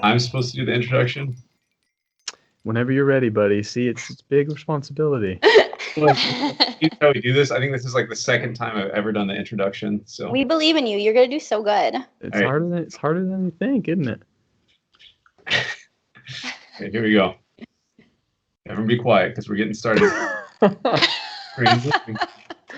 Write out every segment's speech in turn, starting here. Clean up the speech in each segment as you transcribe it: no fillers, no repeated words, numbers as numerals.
I'm supposed to do the introduction. Whenever you're ready, buddy. See, it's big responsibility. Look, here's how we do this. I think this is like the second time I've ever done the introduction. So We believe in you. You're gonna do so good. It's All right. harder than you think, isn't it? Okay, here we go. Everyone be quiet because we're getting started.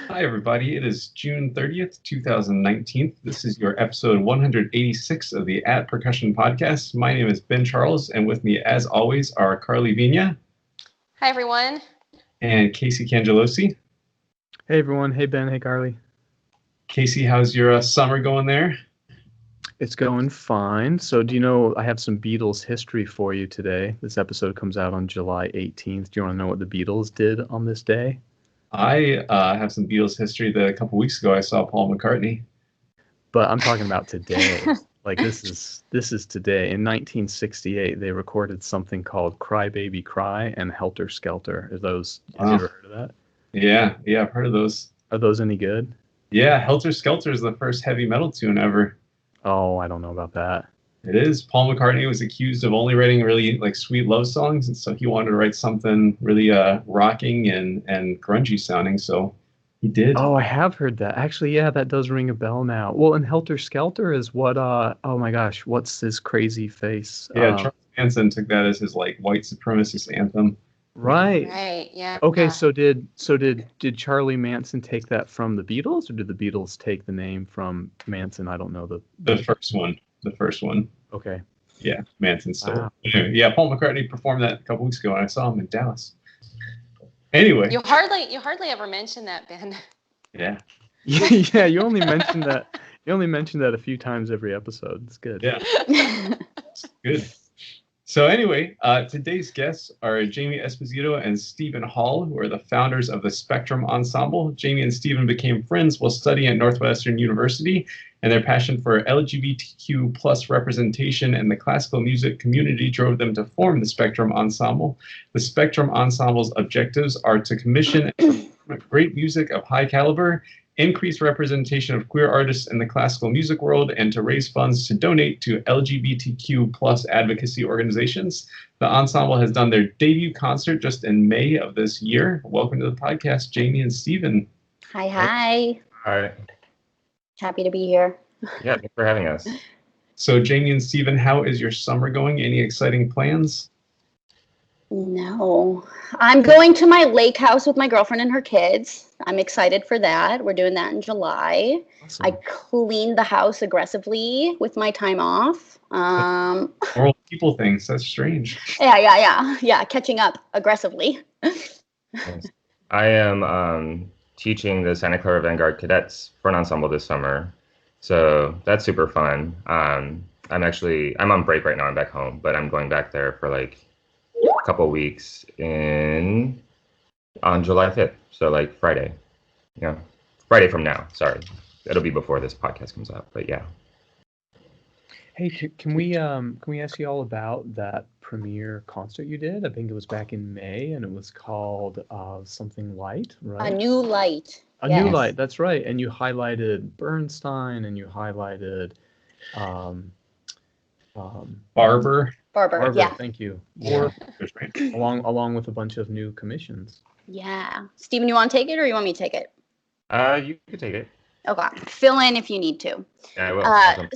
Hi, everybody. It is June 30th, 2019. This is your episode 186 of the Percussion Podcast. My name is Ben Charles, and with me, as always, are Carly Vigna. Hi, everyone. And Casey Cangelosi. Hey, everyone. Hey, Ben. Hey, Carly. Casey, how's your summer going there? It's going fine. So do you know I have some Beatles history for you today? This episode comes out on July 18th. Do you want to know what the Beatles did on this day? I have some Beatles history that a couple weeks ago I saw Paul McCartney. But I'm talking about today. Like this is today. In 1968, they recorded something called Cry Baby Cry and Helter Skelter. Have you ever heard of that? Yeah, I've heard of those. Are those any good? Yeah, Helter Skelter is the first heavy metal tune ever. Oh, I don't know about that. It is. Paul McCartney was accused of only writing really like sweet love songs, and so he wanted to write something really rocking and grungy sounding. So he did. Oh, I have heard that. Actually, yeah, that does ring a bell now. Well, and Helter Skelter is what? Oh my gosh, what's his crazy face? Yeah, Charles Manson took that as his like white supremacist anthem. Right. Right. Yeah. Okay, yeah. so did Charlie Manson take that from the Beatles, or did the Beatles take the name from Manson? I don't know The first one. The first one. Okay. Yeah, Manson stole. Wow. Anyway, yeah, Paul McCartney performed that a couple weeks ago, and I saw him in Dallas. Anyway. You hardly ever mention that, Ben. Yeah. Yeah, you only mentioned that. You only mentioned that a few times every episode. It's good. Yeah. Good. So anyway, today's guests are Jaime Esposito and Stephen Hall, who are the founders of the Spectrum Ensemble. Jaime and Stephen became friends while studying at Northwestern University, and their passion for LGBTQ plus representation and the classical music community drove them to form the Spectrum Ensemble. The Spectrum Ensemble's objectives are to commission and perform great music of high caliber, increase representation of queer artists in the classical music world, and to raise funds to donate to LGBTQ plus advocacy organizations. The ensemble has done their debut concert just in May of this year. Welcome to the podcast, Jaime and Stephen. Hi. Hi. Happy to be here. Yeah, thanks for having us. So Jaime and Stephen, how is your summer going? Any exciting plans? No, I'm going to my lake house with my girlfriend and her kids. I'm excited for that. We're doing that in July. Awesome. I cleaned the house aggressively with my time off. Normal people things. That's strange. Yeah. Catching up aggressively. Nice. I am teaching the Santa Clara Vanguard Cadets for an ensemble this summer, so that's super fun. I'm on break right now. I'm back home, but I'm going back there for like a couple weeks on July 5th, so like Friday. Yeah, Friday from now. Sorry, it'll be before this podcast comes out, but yeah. Hey, can we ask you all about that premiere concert you did? I think it was back in May, and it was called something light, right? A New Light. New Light. That's right. And you highlighted Bernstein, and you highlighted Barber. Barber, yeah. Thank you. Yeah. Along with a bunch of new commissions. Yeah. Steven, you want to take it or you want me to take it? You could take it. Okay. Fill in if you need to. Yeah, I will.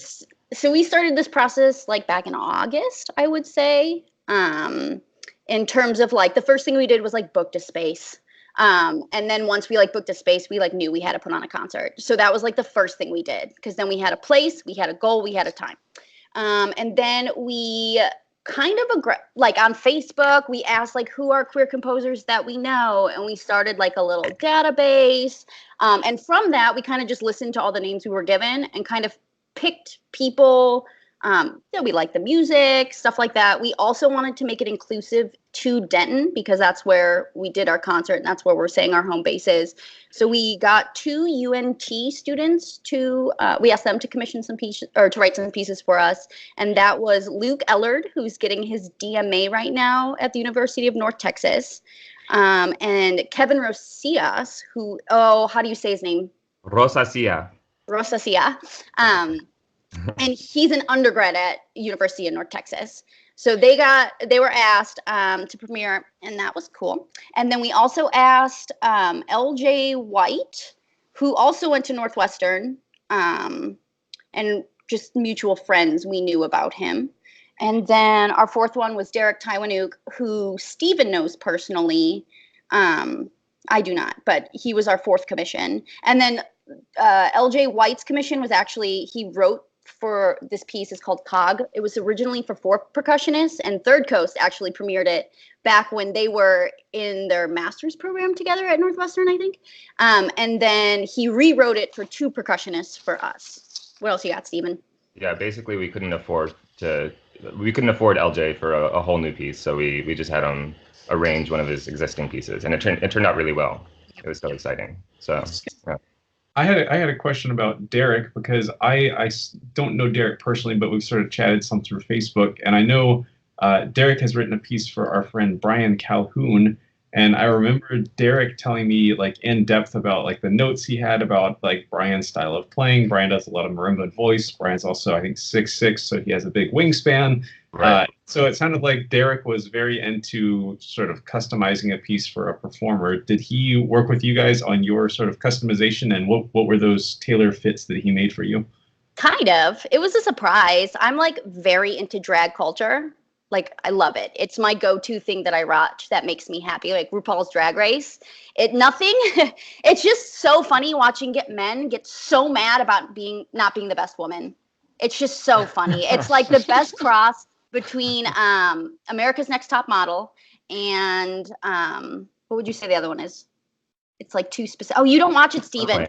So we started this process like back in August, I would say. In terms of like the first thing we did was like booked a space. And then once we like booked a space, we like knew we had to put on a concert. So that was like the first thing we did, because then we had a place, we had a goal, we had a time. And then we kind of like on Facebook, we asked like who are queer composers that we know, and we started like a little database. And from that, we kind of just listened to all the names we were given and kind of picked people that we like the music, stuff like that. We also wanted to make it inclusive to Denton because that's where we did our concert and that's where we're saying our home base is. So we got 2 UNT students to, we asked them to commission some pieces or to write some pieces for us. And that was Luke Ellard, who's getting his DMA right now at the University of North Texas. And Kevin Rosias, who, how do you say his name? Rosacia. Rosacia. and he's an undergrad at University of North Texas. So they were asked to premiere, and that was cool. And then we also asked LJ White, who also went to Northwestern, and just mutual friends, we knew about him. And then our fourth one was Derek Taiwanuk, who Stephen knows personally. I do not, but he was our fourth commission. And then LJ White's commission was actually, he wrote for this piece is called Cog. It was originally for 4 percussionists, and Third Coast actually premiered it back when they were in their master's program together at Northwestern, I think. And then he rewrote it for 2 percussionists for us. What else you got, Stephen? Yeah, basically we couldn't afford LJ for a whole new piece, so we just had him arrange one of his existing pieces, and it turned out really well. It was so exciting. So yeah. I had a question about Derek, because I don't know Derek personally, but we've sort of chatted some through Facebook, and I know Derek has written a piece for our friend Brian Calhoun, and I remember Derek telling me like in depth about like the notes he had about like Brian's style of playing. Brian does a lot of marimba voice. Brian's also, I think, 6'6", so he has a big wingspan. Right. So it sounded like Derek was very into sort of customizing a piece for a performer. Did he work with you guys on your sort of customization, and what were those tailor fits that he made for you? Kind of. It was a surprise. I'm like very into drag culture. Like, I love it. It's my go-to thing that I watch that makes me happy, like RuPaul's Drag Race. It's just so funny watching men get so mad about not being the best woman. It's just so funny. It's like the best cross between America's Next Top Model and what would you say the other one is? It's like too specific. Oh, you don't watch it, Steven.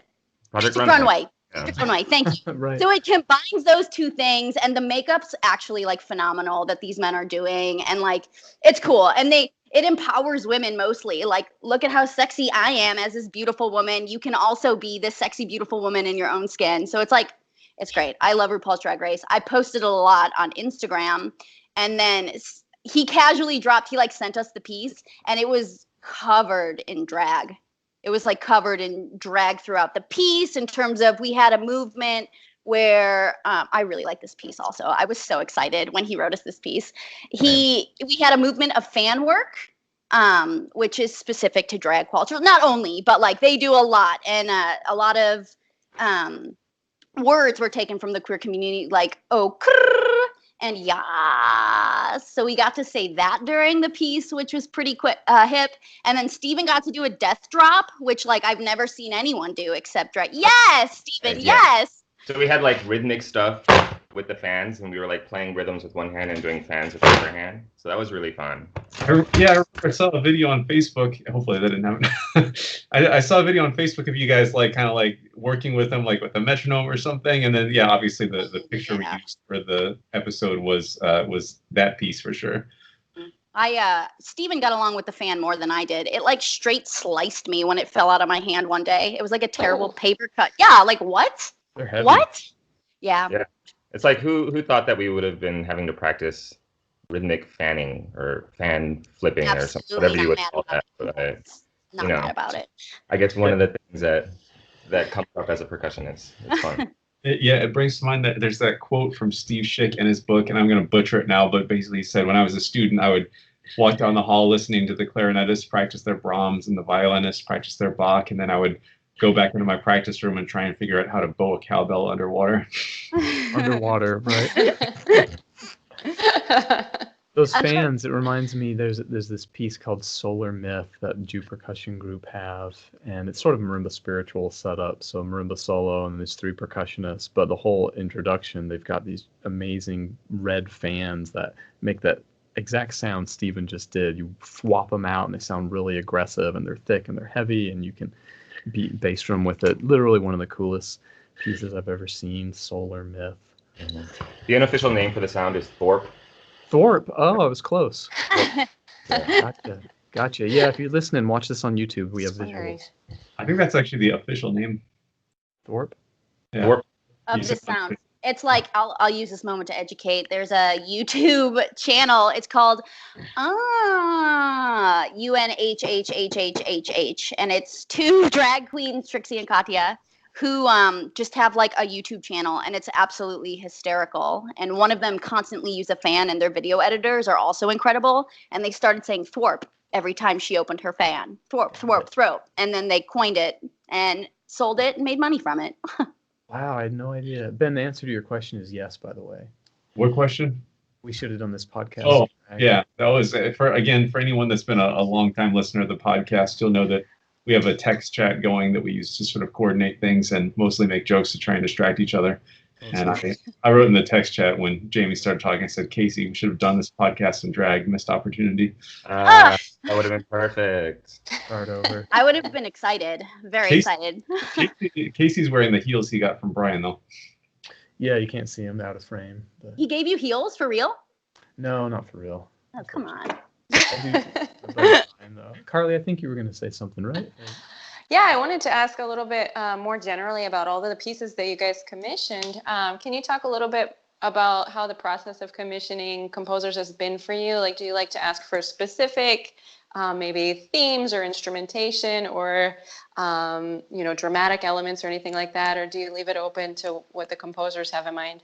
Project Runway. Yeah. Runway. Thank you. Right. So it combines those 2 things, and the makeup's actually like phenomenal that these men are doing, and like it's cool, and it empowers women mostly. Like, look at how sexy I am as this beautiful woman. You can also be this sexy, beautiful woman in your own skin. So it's like, it's great. I love RuPaul's Drag Race. I posted a lot on Instagram, and then he casually sent us the piece, and it was covered in drag. It was like covered in drag throughout the piece, in terms of we had a movement where I really like this piece also. I was so excited when he wrote us this piece. We had a movement of fan work, which is specific to drag culture. Not only, but like they do a lot, and a lot of words were taken from the queer community, like oh, krrr, and yas. So we got to say that during the piece, which was pretty hip. And then Steven got to do a death drop, which like I've never seen anyone do except drag. Yes, Steven, yes. So we had like rhythmic stuff with the fans, and we were like playing rhythms with one hand and doing fans with the other hand. So that was really fun. I saw a video on Facebook. Hopefully that didn't happen. I saw a video on Facebook of you guys like kind of like working with them, like with a metronome or something. And then obviously the picture we used for the episode was that piece for sure. Steven got along with the fan more than I did. It like straight sliced me when it fell out of my hand one day. It was like a terrible paper cut. Yeah, like what? They're heavy. What? Yeah. It's like who thought that we would have been having to practice rhythmic fanning or fan flipping or something, whatever you would call that. But not mad about it. I guess one of the things that comes up as a percussionist. It's fun. It brings to mind that there's that quote from Steve Schick in his book, and I'm going to butcher it now, but basically he said, when I was a student, I would walk down the hall listening to the clarinetists practice their Brahms and the violinists practice their Bach, and then I would go back into my practice room and try and figure out how to bow a cowbell underwater. Underwater, right? Those fans, it reminds me, there's this piece called Solar Myth that Jew Percussion Group have, and it's sort of marimba spiritual setup, so marimba solo and there's 3 percussionists, but the whole introduction, they've got these amazing red fans that make that exact sound Steven just did. You swap them out and they sound really aggressive, and they're thick and they're heavy, and you can beat bass drum with it. Literally one of the coolest pieces I've ever seen, Solar Myth. Mm-hmm. The unofficial name for the sound is Thorpe. Thorpe. Oh, I was close. Gotcha. Yeah, if you're listening, watch this on YouTube. We have visuals. I think that's actually the official name. Thorpe? Yeah. Thorpe. Of the sound. It's like, I'll use this moment to educate. There's a YouTube channel. It's called UNHHHHHH. And it's 2 drag queens, Trixie and Katya, who just have like a YouTube channel, and it's absolutely hysterical. And one of them constantly use a fan, and their video editors are also incredible. And they started saying thwarp every time she opened her fan. Thwarp, thwarp, throat. And then they coined it and sold it and made money from it. Wow, I had no idea. Ben, the answer to your question is yes, by the way. What question? We should have done this podcast. Oh, yeah. That was, for anyone that's been a long time listener of the podcast, you'll know that we have a text chat going that we use to sort of coordinate things and mostly make jokes to try and distract each other. And I wrote in the text chat when Jamie started talking, I said, Casey, we should have done this podcast in drag, missed opportunity. That would have been perfect. Start over. I would have been excited, very excited. Casey's wearing the heels he got from Brian, though. Yeah, you can't see him out of frame. But... He gave you heels for real? No, not for real. Oh, come on. Carly, I think you were going to say something, right? Yeah, I wanted to ask a little bit more generally about all of the pieces that you guys commissioned. Can you talk a little bit about how the process of commissioning composers has been for you? Like, do you like to ask for specific maybe themes or instrumentation or, dramatic elements or anything like that? Or do you leave it open to what the composers have in mind?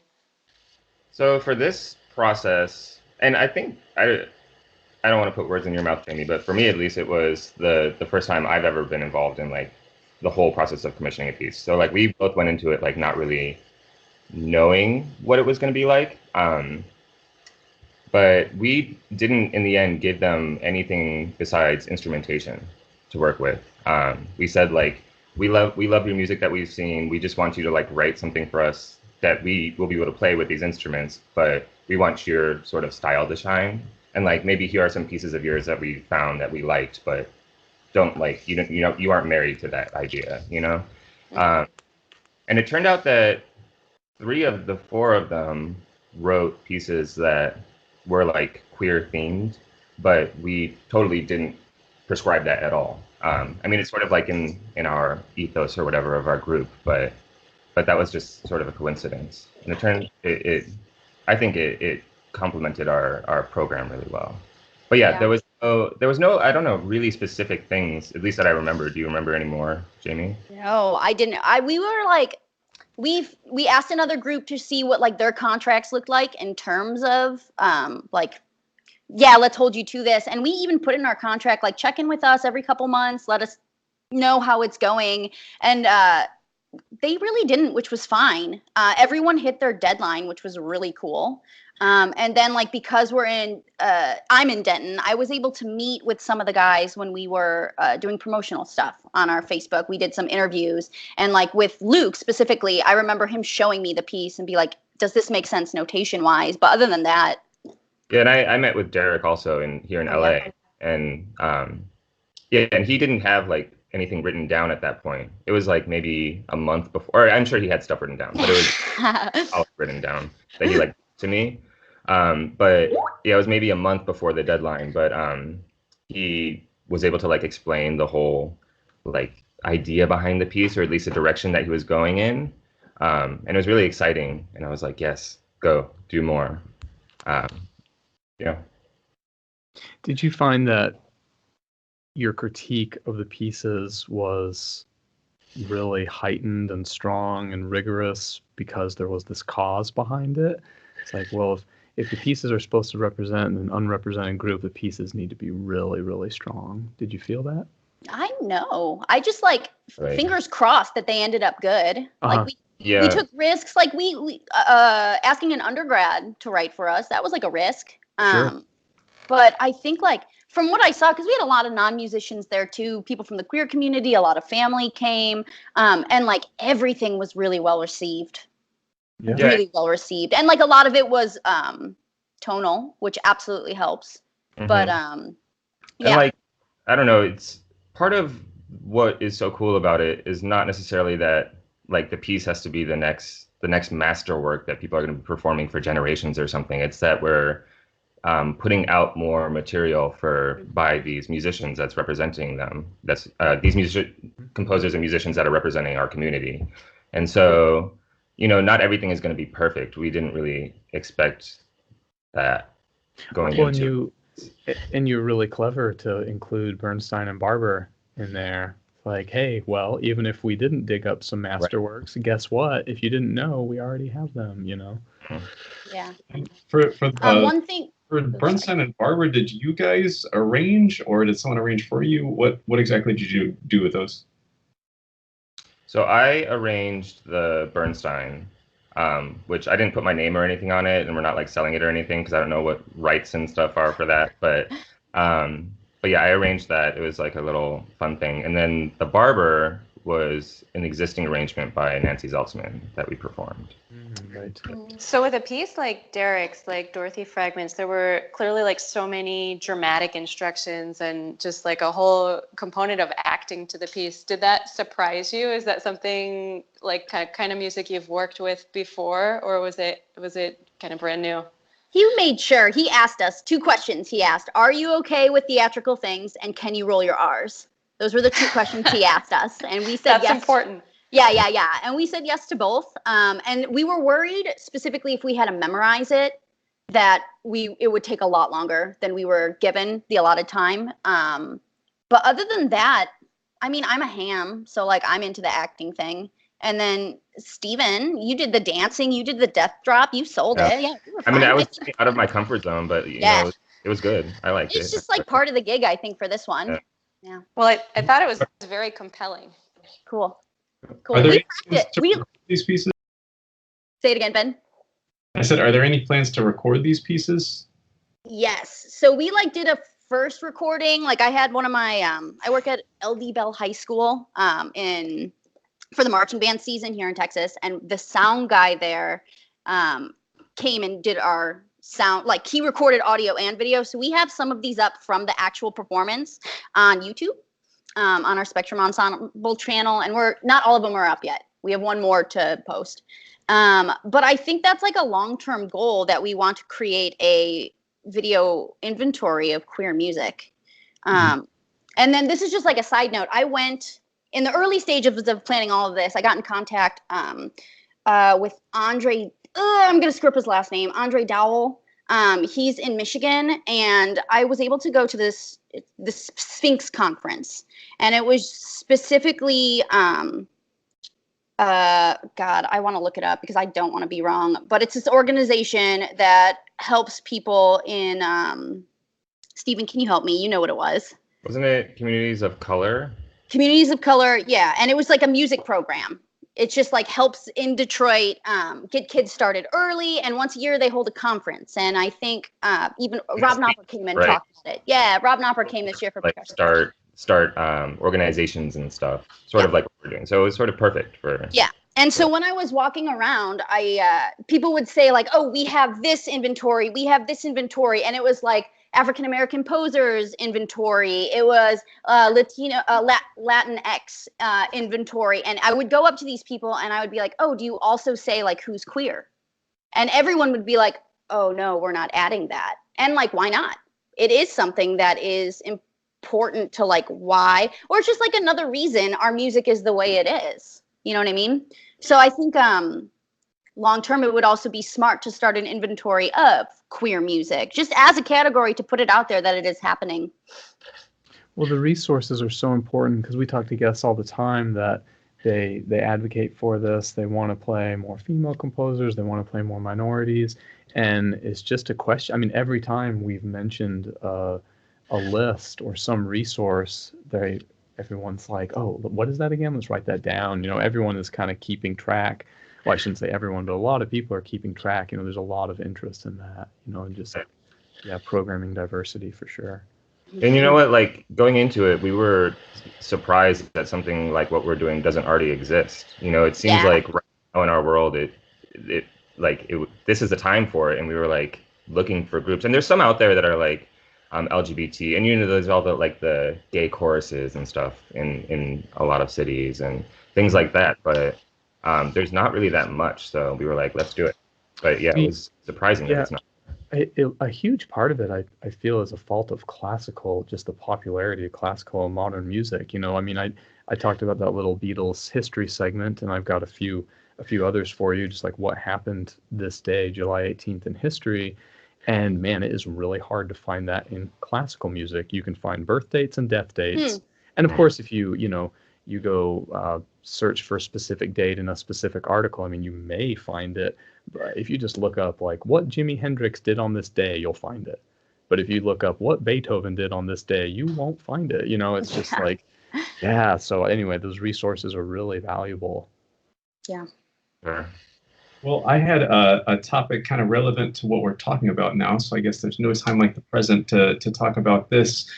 So for this process, and I think, I don't want to put words in your mouth, Jamie, but for me, at least, it was the first time I've ever been involved in like the whole process of commissioning a piece. So like we both went into it like not really knowing what it was going to be like. But we didn't, in the end, give them anything besides instrumentation to work with. We said, like, we love your music that we've seen. We just want you to, like, write something for us that we will be able to play with these instruments, but we want your sort of style to shine. And, like, maybe here are some pieces of yours that we found that we liked, but don't, like, you aren't married to that idea, you know? And it turned out that 3 of the 4 of them wrote pieces that were like queer themed, but we totally didn't prescribe that at all. I mean, it's sort of like in our ethos or whatever of our group, but that was just sort of a coincidence. And I think it complemented our program really well. But yeah, there was no, I don't know, really specific things, at least that I remember. Do you remember any more, Jamie? No, I didn't. We were like, we asked another group to see what like their contracts looked like in terms of let's hold you to this. And we even put in our contract, like, check in with us every couple months, let us know how it's going. And they really didn't, which was fine. Everyone hit their deadline, which was really cool. And then, like, because I'm in Denton, I was able to meet with some of the guys when we were doing promotional stuff on our Facebook. We did some interviews, and like with Luke specifically, I remember him showing me the piece and be like, does this make sense notation wise? But other than that. Yeah, and I met with Derek also here in LA, and and he didn't have like anything written down at that point. It was like maybe a month before, or I'm sure he had stuff written down, but it was all written down that he like to me. But yeah, it was maybe a month before the deadline, but he was able to like explain the whole like idea behind the piece, or at least the direction that he was going in. And it was really exciting. And I was like, yes, go do more. Yeah. Did you find that your critique of the pieces was really heightened and strong and rigorous because there was this cause behind it? It's like, well, if the pieces are supposed to represent an unrepresented group, the pieces need to be really, really strong. Did you feel that? I know. I just like fingers crossed that they ended up good. Like we took risks. Like we asking an undergrad to write for us, that was like a risk. Sure. But I think like from what I saw, because we had a lot of non-musicians there too, people from the queer community, a lot of family came, and like everything was really well received. Yeah. Really well received. And like a lot of it was tonal, which absolutely helps. Mm-hmm. But And like, I don't know, it's part of what is so cool about it is not necessarily that like the piece has to be the next masterwork that people are going to be performing for generations or something. It's that we're putting out more material by these musicians that's representing them. That's these composers and musicians that are representing our community. And so, you know, not everything is going to be perfect. We didn't really expect that going into. And you're really clever to include Bernstein and Barber in there. like, hey, well, even if we didn't dig up some masterworks, guess what? If you didn't know, we already have them, you know? Yeah. For One thing. for Bernstein and Barber, did you guys arrange, or did someone arrange for you? What exactly did you do with those? So I arranged the Bernstein, which I didn't put my name or anything on it, and we're not like selling it or anything because I don't know what rights and stuff are for that. But yeah, I arranged that. It was like a little fun thing. And then the Barber was an existing arrangement by Nancy Zeltzman that we performed. Right. So with a piece like Derek's, like Dorothy Fragments, there were clearly like so many dramatic instructions and just like a whole component of acting to the piece. Did that surprise you? Is that something like kind of music you've worked with before, or was it kind of brand new? He made sure, he asked us 2 questions. He asked, are you okay with theatrical things, and can you roll your R's? Those were the 2 questions he asked us, and we said That's yes. important. Yeah. And we said yes to both. And we were worried specifically if we had to memorize it, that it would take a lot longer than we were given the allotted time. But other than that, I mean, I'm a ham, so like I'm into the acting thing. And then Steven, you did the dancing, you did the death drop, you sold it. Yeah, you were fine. I mean, I was out of my comfort zone, but you know, it was good. I liked it. It's just like part of the gig, I think, for this one. Yeah. Well, I thought it was very compelling. Cool. Are there any plans to record these pieces? Say it again, Ben. I said, are there any plans to record these pieces? Yes. So we like did a first recording. Like I had one of my I work at LD Bell High School for the marching band season here in Texas, and the sound guy there came and did our sound, like he recorded audio and video. So we have some of these up from the actual performance on YouTube, on our Spectrum Ensemble channel, and we're not all of them are up yet. We have one more to post. But I think that's like a long-term goal, that we want to create a video inventory of queer music. And then this is just like a side note. I went in the early stages of planning all of this. I got in contact with Andre. I'm going to screw up his last name. Andre Dowell. He's in Michigan, and I was able to go to this Sphinx conference, and it was specifically God, I want to look it up because I don't want to be wrong, but it's this organization that helps people in Stephen, can you help me? You know what it was. Wasn't it Communities of Color? Communities of Color, yeah. And it was like a music program. It just like helps in Detroit get kids started early. And once a year they hold a conference. And I think even Rob Knopper came and talked about it. Yeah, Rob Knopper came this year for Percussion. Start organizations and stuff, sort of like what we're doing. So it was sort of perfect for. Yeah. And so when I was walking around, people would say like, oh, we have this inventory. We have this inventory. And it was like African-American posers inventory. It was Latinx inventory. And I would go up to these people and I would be like, oh, do you also say like who's queer? And everyone would be like, oh, no, we're not adding that. And like, why not? It is something that is important to like why, or it's just like another reason our music is the way it is. You know what I mean? So I think long term, it would also be smart to start an inventory of queer music, just as a category to put it out there that it is happening. Well, the resources are so important because we talk to guests all the time that they advocate for this. They want to play more female composers. They want to play more minorities. And it's just a question. I mean, every time we've mentioned a list or some resource, everyone's like, oh, what is that again? Let's write that down. You know, everyone is kind of keeping track. Well, I shouldn't say everyone, but a lot of people are keeping track. You know, there's a lot of interest in that, you know, and just, programming diversity for sure. And you know what, like going into it, we were surprised that something like what we're doing doesn't already exist. You know, it seems like right now in our world, this is the time for it. And we were like looking for groups, and there's some out there that are like, LGBT, and you know, there's all the gay choruses and stuff in a lot of cities and things like that, but there's not really that much, so we were like, let's do it. But yeah, it was surprising that it's not. A huge part of it, I feel, is a fault of classical, just the popularity of classical and modern music. You know, I mean, I talked about that little Beatles history segment, and I've got a few others for you, just like what happened this day, July 18th in history. And man, it is really hard to find that in classical music. You can find birth dates and death dates. And of course, if you you go search for a specific date in a specific article, I mean, you may find it. But if you just look up like what Jimi Hendrix did on this day, you'll find it. But if you look up what Beethoven did on this day, you won't find it. You know, it's just like, yeah. So anyway, those resources are really valuable. Yeah. Sure. Well, I had a topic kind of relevant to what we're talking about now, so I guess there's no time like the present to talk about this.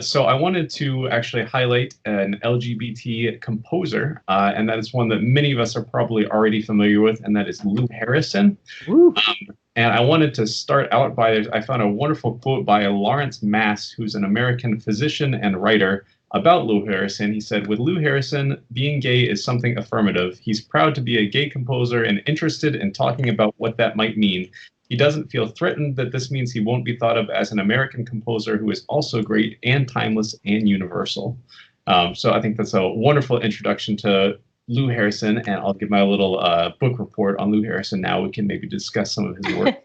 So I wanted to actually highlight an LGBT composer, and that is one that many of us are probably already familiar with, and that is Lou Harrison. And I wanted to start out by, I found a wonderful quote by Lawrence Mass, who's an American physician and writer, about Lou Harrison. He said, "With Lou Harrison, being gay is something affirmative. He's proud to be a gay composer and interested in talking about what that might mean. He doesn't feel threatened that this means he won't be thought of as an American composer who is also great and timeless and universal." So I think that's a wonderful introduction to Lou Harrison, and I'll give my little book report on Lou Harrison now. We can maybe discuss some of his work.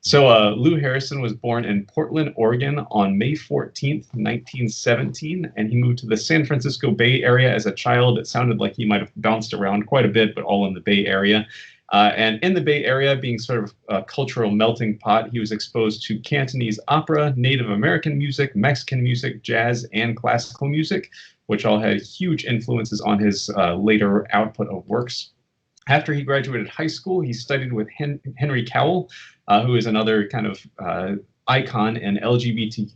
So Lou Harrison was born in Portland, Oregon on May 14th, 1917, and he moved to the San Francisco Bay Area as a child. It sounded like he might have bounced around quite a bit, but all in the Bay Area. And in the Bay Area, being sort of a cultural melting pot, he was exposed to Cantonese opera, Native American music, Mexican music, jazz, and classical music, which all had huge influences on his later output of works. After he graduated high school, he studied with Henry Cowell, who is another kind of icon in LGBT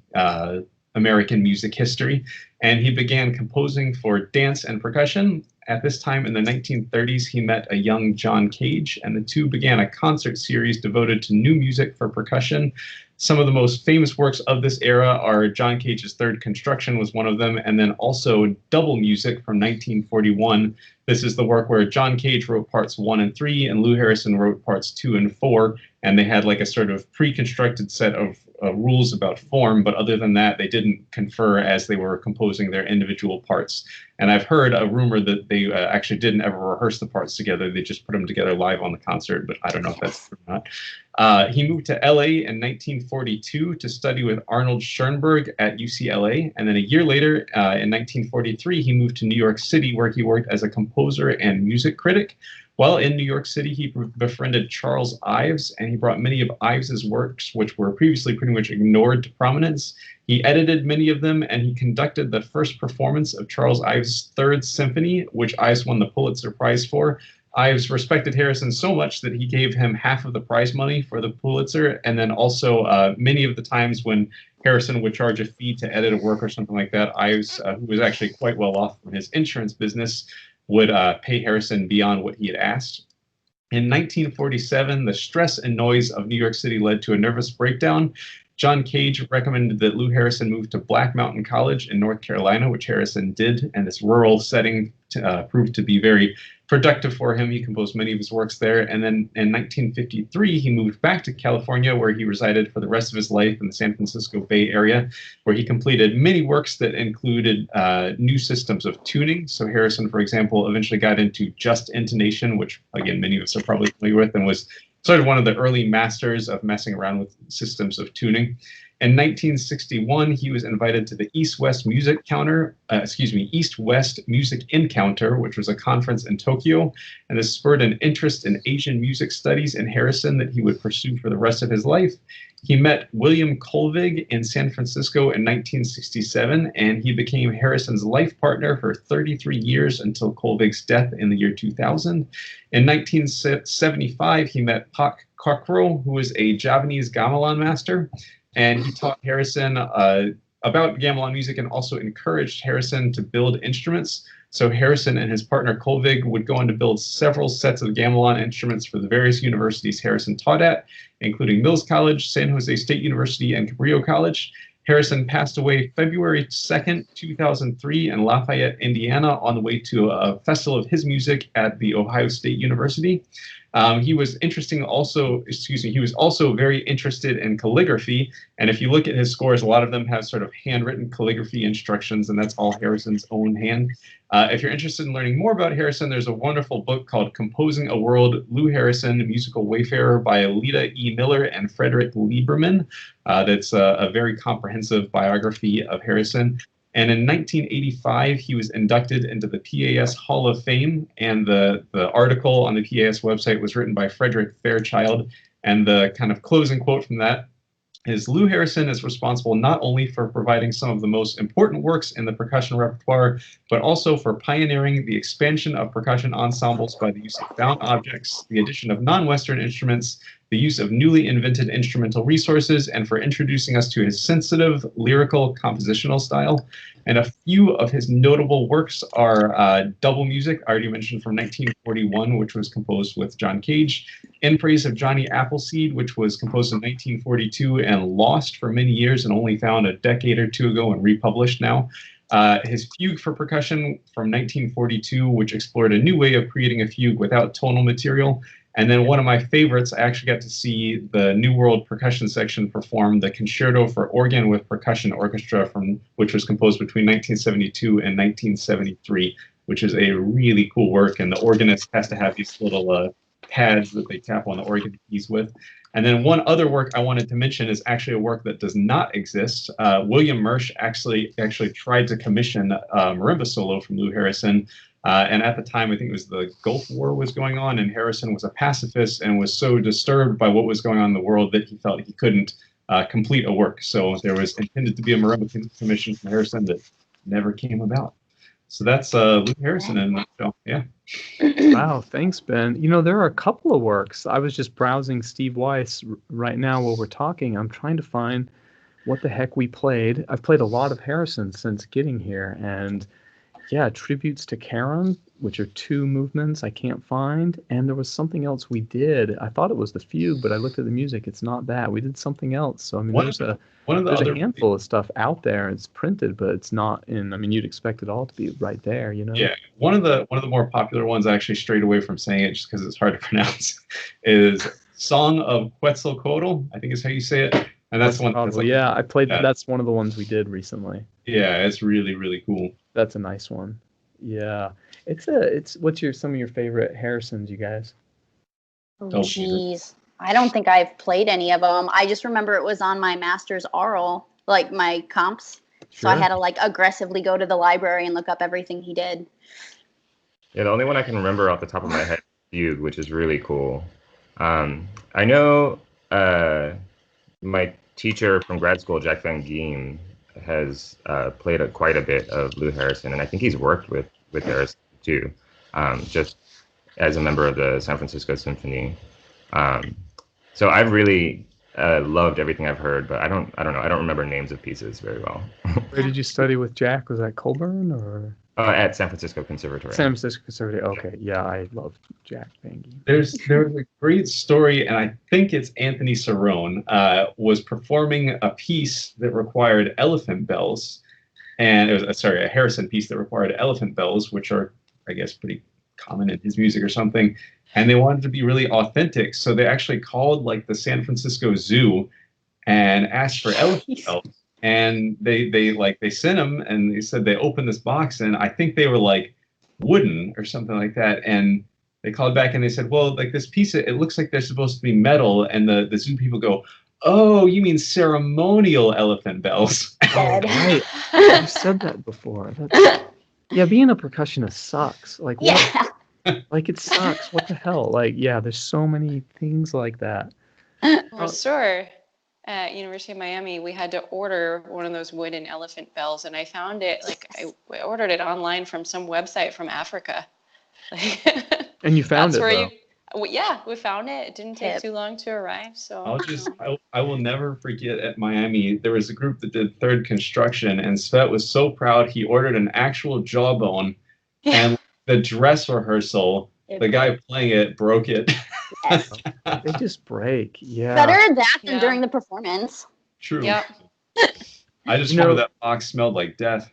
American music history, and he began composing for dance and percussion. At this time in the 1930s, he met a young John Cage, and the two began a concert series devoted to new music for percussion. Some of the most famous works of this era are John Cage's Third Construction was one of them, and then also Double Music from 1941. This is the work where John Cage wrote parts 1 and 3, and Lou Harrison wrote parts 2 and 4, and they had like a sort of pre-constructed set of rules about form, but other than that, they didn't confer as they were composing their individual parts. And I've heard a rumor that they actually didn't ever rehearse the parts together. They just put them together live on the concert, but I don't know if that's true or not. He moved to LA in 1942 to study with Arnold Schoenberg at UCLA. And then a year later, in 1943, he moved to New York City, where he worked as a composer and music critic. While in New York City, he befriended Charles Ives, and he brought many of Ives's works, which were previously pretty much ignored, to prominence. He edited many of them, and he conducted the first performance of Charles Ives' Third Symphony, which Ives won the Pulitzer Prize for. Ives respected Harrison so much that he gave him half of the prize money for the Pulitzer, and then also many of the times when Harrison would charge a fee to edit a work or something like that, Ives, who was actually quite well off from his insurance business, would pay Harrison beyond what he had asked. In 1947, the stress and noise of New York City led to a nervous breakdown. John Cage recommended that Lou Harrison move to Black Mountain College in North Carolina, which Harrison did, and this rural setting proved to be very productive for him. He composed many of his works there. And then in 1953, he moved back to California, where he resided for the rest of his life in the San Francisco Bay Area, where he completed many works that included new systems of tuning. So Harrison, for example, eventually got into just intonation, which, again, many of us are probably familiar with, and was sort of one of the early masters of messing around with systems of tuning. In 1961, he was invited to the East-West Music Encounter, which was a conference in Tokyo, and this spurred an interest in Asian music studies in Harrison that he would pursue for the rest of his life. He met William Colvig in San Francisco in 1967, and he became Harrison's life partner for 33 years until Colvig's death in the year 2000. In 1975, he met Pak Kokro, who was a Javanese gamelan master, and he taught Harrison about gamelan music and also encouraged Harrison to build instruments. So Harrison and his partner Colvig would go on to build several sets of gamelan instruments for the various universities Harrison taught at, including Mills College, San Jose State University, and Cabrillo College. Harrison passed away February 2nd, 2003 in Lafayette, Indiana, on the way to a festival of his music at the Ohio State University. He was also very interested in calligraphy. And if you look at his scores, a lot of them have sort of handwritten calligraphy instructions, and that's all Harrison's own hand. If you're interested in learning more about Harrison, there's a wonderful book called Composing a World, Lou Harrison, Musical Wayfarer by Lita E. Miller and Frederick Lieberman. That's a very comprehensive biography of Harrison. And in 1985, he was inducted into the PAS Hall of Fame. And the article on the PAS website was written by Frederick Fairchild. And the kind of closing quote from that is, Lou Harrison is responsible not only for providing some of the most important works in the percussion repertoire, but also for pioneering the expansion of percussion ensembles by the use of found objects, the addition of non-Western instruments, the use of newly invented instrumental resources, and for introducing us to his sensitive, lyrical, compositional style. And a few of his notable works are Double Music, I already mentioned, from 1941, which was composed with John Cage, In Praise of Johnny Appleseed, which was composed in 1942 and lost for many years and only found a decade or two ago and republished now. His Fugue for Percussion from 1942, which explored a new way of creating a fugue without tonal material. And then one of my favorites, I actually got to see the New World Percussion Section perform the Concerto for Organ with Percussion Orchestra, which was composed between 1972 and 1973, which is a really cool work. And the organist has to have these little pads that they tap on the organ keys with. And then one other work I wanted to mention is actually a work that does not exist. William Mersch actually tried to commission a marimba solo from Lou Harrison. And at the time, I think it was the Gulf War was going on, and Harrison was a pacifist and was so disturbed by what was going on in the world that he felt he couldn't complete a work. So there was intended to be a marimba commission from Harrison that never came about. So that's Lou Harrison in a nutshell. Yeah. Wow, thanks, Ben. You know, there are a couple of works. I was just browsing Steve Weiss right now while we're talking. I'm trying to find what the heck we played. I've played a lot of Harrison since getting here, and yeah, Tributes to Karen, which are 2 movements I can't find. And there was something else we did. I thought it was the Fugue, but I looked at the music. It's not that. We did something else. So, I mean, there's a handful of stuff out there. It's printed, but it's not in, I mean, you'd expect it all to be right there, you know? Yeah. One of the more popular ones, I actually strayed away from saying it just because it's hard to pronounce, is Song of Quetzalcoatl, I think is how you say it. And that's one. That's yeah, I played. Yeah. That's one of the ones we did recently. Yeah, it's really, really cool. That's a nice one. Yeah, it's what's some of your favorite Harrisons, you guys? Oh, jeez, I don't think I've played any of them. I just remember it was on my master's oral, like my comps. Sure. So I had to like aggressively go to the library and look up everything he did. Yeah, the only one I can remember off the top of my head is Fugue, which is really cool. I know my teacher from grad school, Jack Van Giem, has played quite a bit of Lou Harrison, and I think he's worked with Harrison too, just as a member of the San Francisco Symphony. So I've really loved everything I've heard, but I don't know. I don't remember names of pieces very well. Where did you study with Jack? Was that Colburn or? At San Francisco Conservatory. San Francisco Conservatory. Okay, yeah, I love Jack Van Giem. There was a great story, and I think it's Anthony Cerrone was performing a piece that required elephant bells, and it was a Harrison piece that required elephant bells, which are, I guess, pretty common in his music or something. And they wanted to be really authentic, so they actually called like the San Francisco Zoo and asked for elephant bells. And they sent them, and they said they opened this box, and I think they were like wooden or something like that. And they called back and they said, well, like this piece, it looks like they're supposed to be metal. And the zoo people go, oh, you mean ceremonial elephant bells? Oh, right. I've said that before. Yeah, being a percussionist sucks. Like, yeah. Like, it sucks. What the hell? Like, yeah, there's so many things like that. Well, sure. At University of Miami, we had to order one of those wooden elephant bells, and I found it, like, I ordered it online from some website from Africa. And you found it, though. Yeah, we found it. It didn't take too long to arrive. So I will never forget at Miami, there was a group that did third construction, and Svet was so proud he ordered an actual jawbone, and the dress rehearsal, the guy playing it broke it. Yes. They just break. Yeah. Better that than during the performance. True. Yep. I just remember that box smelled like death.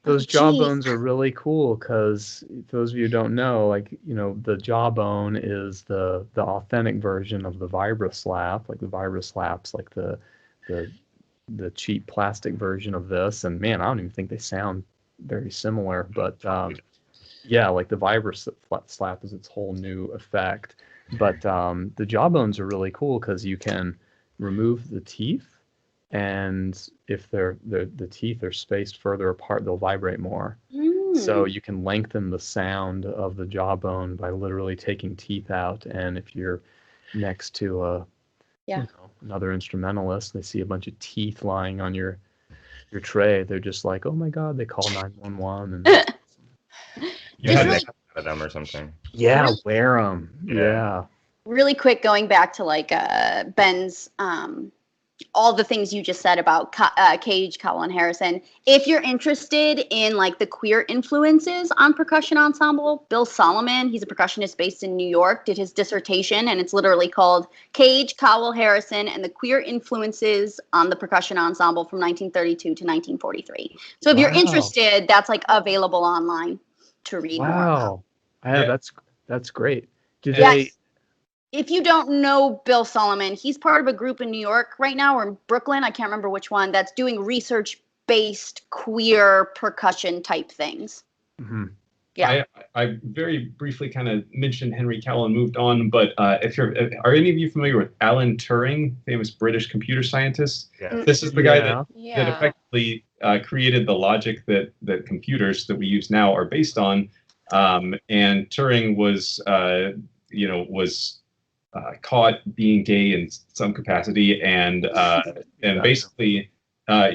Those jawbones are really cool because, for those of you who don't know, like, you know, the jawbone is the authentic version of the vibra slap. Like, the vibra slap's like the cheap plastic version of this. And man, I don't even think they sound very similar. But yeah, like the vibra slap is its whole new effect. But the jawbones are really cool because you can remove the teeth and if the teeth are spaced further apart, they'll vibrate more. So you can lengthen the sound of the jawbone by literally taking teeth out. And if you're next to another instrumentalist, they see a bunch of teeth lying on your tray, they're just like, oh my God, they call 911. And You had to out of them or something. yeah, wear them. Yeah. Really quick, going back to like Ben's all the things you just said about Cage, Cowell, and Harrison. If you're interested in like the queer influences on percussion ensemble, Bill Solomon, he's a percussionist based in New York, did his dissertation, and it's literally called Cage, Cowell, Harrison, and the Queer Influences on the Percussion Ensemble from 1932 to 1943. So if you're interested, that's like available online to read more. Wow. That's great. If you don't know Bill Solomon, he's part of a group in New York right now, or in Brooklyn, I can't remember which one, that's doing research-based queer percussion type things. Mm-hmm. Yeah. I very briefly kind of mentioned Henry Cowell and moved on, but are any of you familiar with Alan Turing, famous British computer scientist? Yeah. This is the guy that effectively created the logic that computers that we use now are based on. And Turing was caught being gay in some capacity, and basically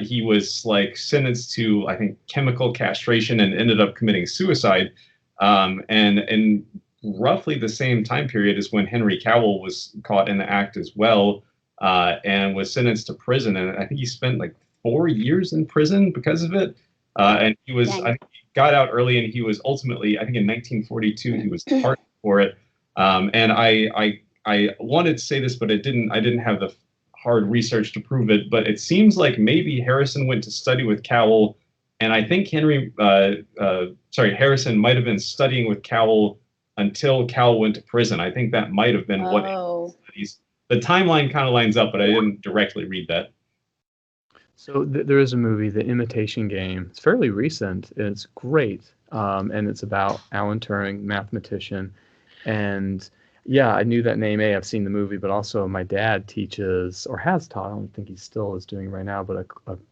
he was like sentenced to, I think, chemical castration and ended up committing suicide. And in roughly the same time period as when Henry Cowell was caught in the act as well, and was sentenced to prison. And I think he spent like 4 years in prison because of it. And he was, I think he got out early, and he was ultimately, I think in 1942, he was pardoned for it. And I wanted to say this, but I didn't have the hard research to prove it. But it seems like maybe Harrison went to study with Cowell, and I think Harrison might have been studying with Cowell until Cowell went to prison. I think that might have been what studies. The timeline kind of lines up, but I didn't directly read that. So there is a movie, The Imitation Game. It's fairly recent. It's great, and it's about Alan Turing, mathematician, and yeah, I knew that name. I've seen the movie, but also my dad teaches, or has taught, I don't think he still is doing right now, but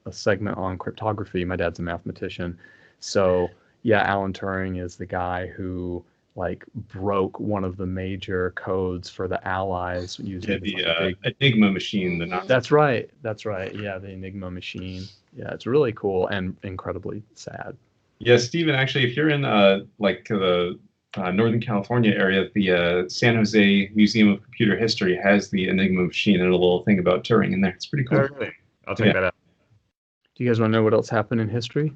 a segment on cryptography. My dad's a mathematician. So yeah, Alan Turing is the guy who like broke one of the major codes for the Allies using the Enigma machine. That's right. Yeah, the Enigma machine. Yeah, it's really cool and incredibly sad. Yeah, Stephen, actually, if you're in the Northern California area, the San Jose Museum of Computer History has the Enigma machine and a little thing about Turing in there. It's pretty cool. Really? I'll check that out. Do you guys want to know what else happened in history?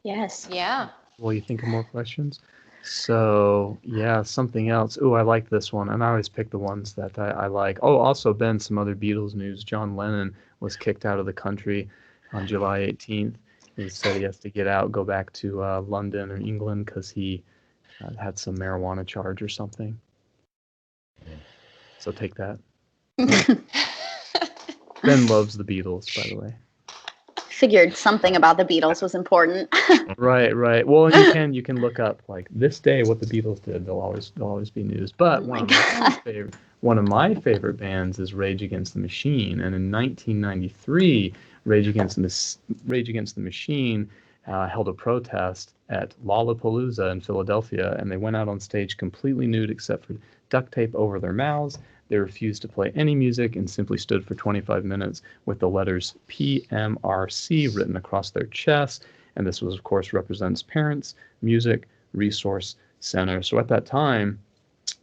Yes. Yeah. Will you think of more questions? So, yeah, something else. Oh, I like this one. And I always pick the ones that I like. Oh, also, Ben, some other Beatles news. John Lennon was kicked out of the country on July 18th. He said he has to get out, go back to London or England because he had some marijuana charge or something. So take that. Ben loves the Beatles, by the way. Figured something about the Beatles was important. Right. Well, and you can look up like this day what the Beatles did. They'll always be news. But one of my favorite bands is Rage Against the Machine, and in 1993, Rage Against the Machine held a protest at Lollapalooza in Philadelphia, and they went out on stage completely nude except for duct tape over their mouths. They refused to play any music and simply stood for 25 minutes with the letters PMRC written across their chests. And this was, of course, represents Parents, Music, Resource Center. So at that time,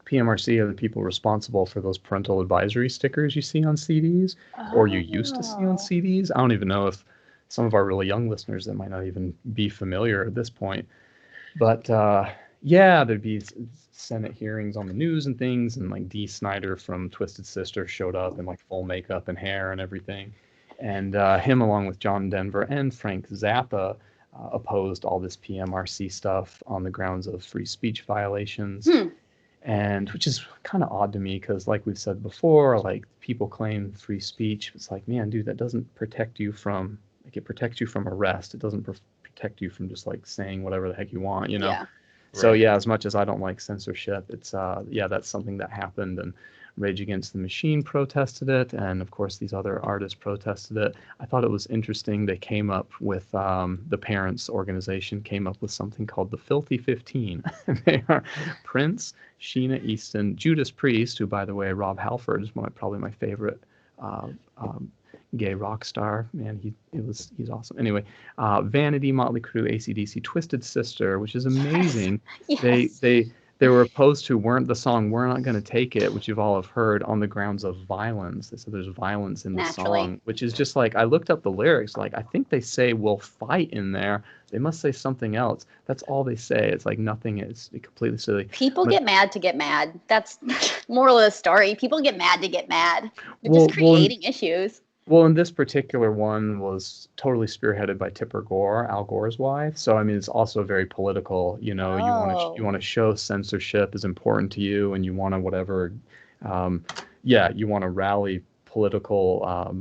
PMRC are the people responsible for those parental advisory stickers you see on CDs, or you used to see on CDs. I don't even know if some of our really young listeners that might not even be familiar at this point. But there'd be Senate hearings on the news and things, and like Dee Snider from Twisted Sister showed up in like full makeup and hair and everything. And him, along with John Denver and Frank Zappa, opposed all this PMRC stuff on the grounds of free speech violations. And which is kind of odd to me because, like we've said before, like people claim free speech. It's like, man, dude, that doesn't protect you from, like, it protects you from arrest. It doesn't protect you from just like saying whatever the heck you want, you know? Yeah. So yeah, as much as I don't like censorship, it's that's something that happened. And Rage Against the Machine protested it, and of course these other artists protested it. I thought it was interesting. They came up with, the parents' organization came up with something called the Filthy 15. They are Prince, Sheena Easton, Judas Priest, who, by the way, Rob Halford is probably my favorite gay rock star. Man, he's awesome. Anyway, Vanity, Motley Crue, AC/DC, Twisted Sister, which is amazing. Yes. They were opposed to the song "We're Not Gonna Take It," which you've all have heard, on the grounds of violence. They said there's violence in the song, which is just like, I looked up the lyrics, like I think they say "we'll fight" in there. They must say something else. That's all they say. It's like nothing. It's completely silly. People get mad to get mad. That's moral of the story. People get mad to get mad. They're just creating issues. Well, and this particular one was totally spearheaded by Tipper Gore, Al Gore's wife. So I mean, it's also very political. You know, you want to show censorship is important to you, and you want to whatever, you want to rally political,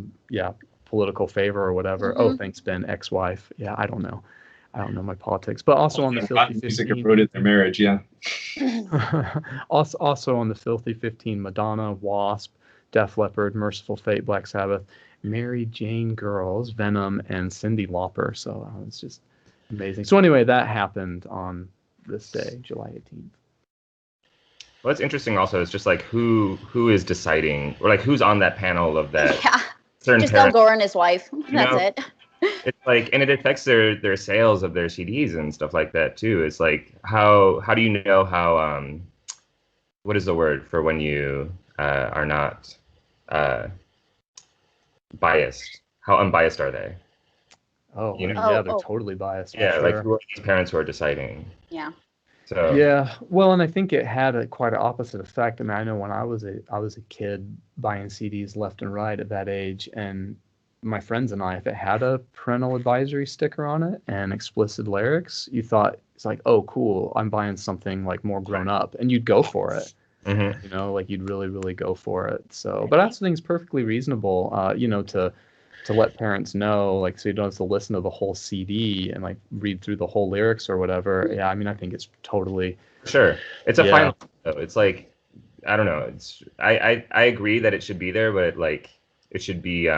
political favor or whatever. Mm-hmm. Oh, thanks, Ben, ex-wife. Yeah, I don't know my politics, but also on the Filthy 15. Music eroded their marriage. Yeah. also on the Filthy 15, Madonna, Wasp, Def Leppard, Merciful Fate, Black Sabbath, Mary Jane Girls, Venom, and Cyndi Lauper. So it's just amazing. So anyway, that happened on this day, July 18th. What's interesting also is just like who is deciding, or like who's on that panel of that. Yeah, certain just parents, Al Gore and his wife. That's it. It's like, and it affects their sales of their CDs and stuff like that too. It's like, how do you know how, what is the word for when you are not biased? How unbiased are they? Oh, you know? They're totally biased. Yeah, sure. like who are these parents who are deciding? Yeah. So yeah, well, and I think it had quite an opposite effect. I mean, I know when I was a kid buying CDs left and right at that age, and my friends and I, if it had a parental advisory sticker on it and explicit lyrics, you thought it's like, oh, cool, I'm buying something like more grown up, and you'd go for it. Mm-hmm. You know, like you'd really, really go for it. So, but I think it's perfectly reasonable, you know, to let parents know, like, so you don't have to listen to the whole CD and like read through the whole lyrics or whatever. Yeah, I mean, I think it's totally sure. It's a fine. It's like, I don't know. It's I agree that it should be there, but like it should be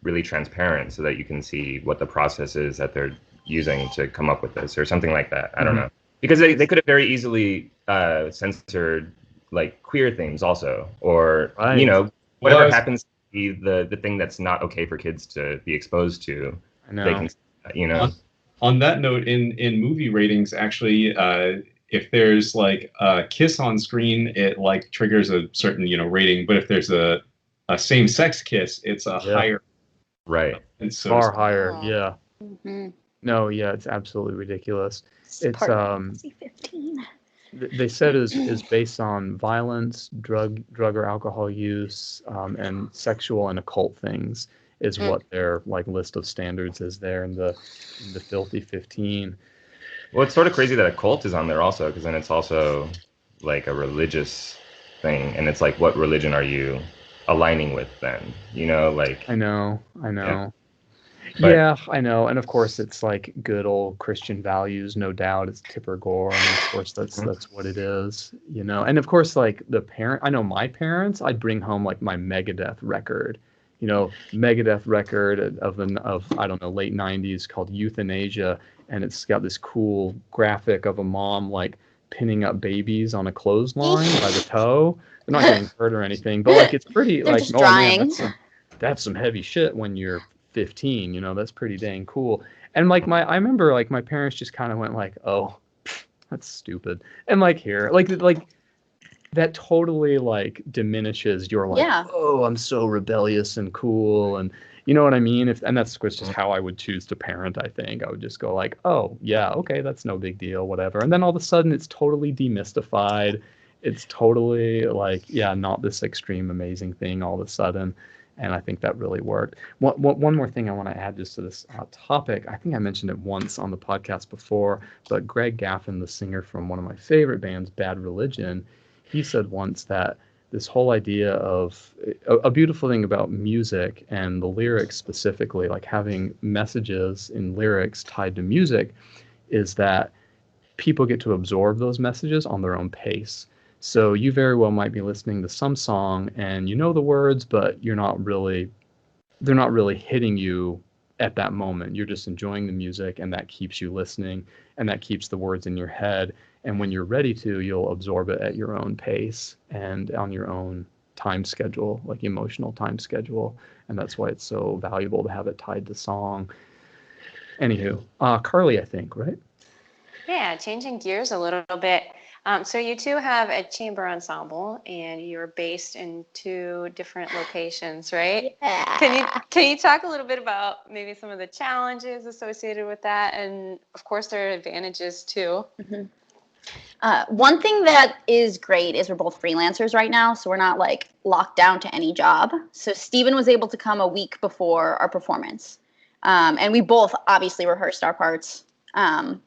really transparent so that you can see what the process is that they're using to come up with this or something like that. I don't know, because they could have very easily censored like queer themes also, or you know, whatever happens to be the thing that's not okay for kids to be exposed to. I know. They can, you know. On that note, in movie ratings, actually, if there's like a kiss on screen, it like triggers a certain, you know, rating. But if there's a same-sex kiss, it's a higher. Right. And so far higher. Yeah. Mm-hmm. No, yeah, it's absolutely ridiculous. It's C-15. They said is based on violence, drug or alcohol use, and sexual and occult things is what their like list of standards is there in the Filthy 15. Well, it's sort of crazy that a cult is on there also, because then it's also like a religious thing, and it's like, what religion are you aligning with then? You know, like I know. But, yeah, I know, and of course it's like good old Christian values, no doubt. It's Tipper Gore, and of course that's what it is, you know. And of course, like I know my parents, I'd bring home like my Megadeth record, you know, Megadeth record of I don't know, late 90s called Euthanasia, and it's got this cool graphic of a mom like pinning up babies on a clothesline by the toe. They're not getting hurt or anything, but like it's pretty They're like, just oh drying. man, that's some heavy shit when you're 15, you know. That's pretty dang cool. And like I remember like my parents just kind of went like, oh, that's stupid, and like here like that totally like diminishes your like, oh, I'm so rebellious and cool, and you know what I mean. And that's just how I would choose to parent. I think I would just go like, oh yeah, okay, that's no big deal, whatever. And then all of a sudden it's totally demystified. It's totally like, yeah, not this extreme amazing thing all of a sudden. And I think that really worked. One more thing I want to add just to this topic. I think I mentioned it once on the podcast before, but Greg Gaffin, the singer from one of my favorite bands, Bad Religion, he said once that this whole idea of a beautiful thing about music and the lyrics specifically, like having messages in lyrics tied to music, is that people get to absorb those messages on their own pace. So you very well might be listening to some song and you know the words, but they're not really hitting you at that moment. You're just enjoying the music, and that keeps you listening, and that keeps the words in your head. And when you're ready to, you'll absorb it at your own pace and on your own time schedule, like emotional time schedule. And that's why it's so valuable to have it tied to song. Anywho, Carly, I think, right? Yeah, changing gears a little bit. So you two have a chamber ensemble, and you're based in 2 different locations, right? Yeah. Can you talk a little bit about maybe some of the challenges associated with that, and of course there are advantages too? One thing that is great is we're both freelancers right now, so we're not like locked down to any job. So Steven was able to come a week before our performance, and we both obviously rehearsed our parts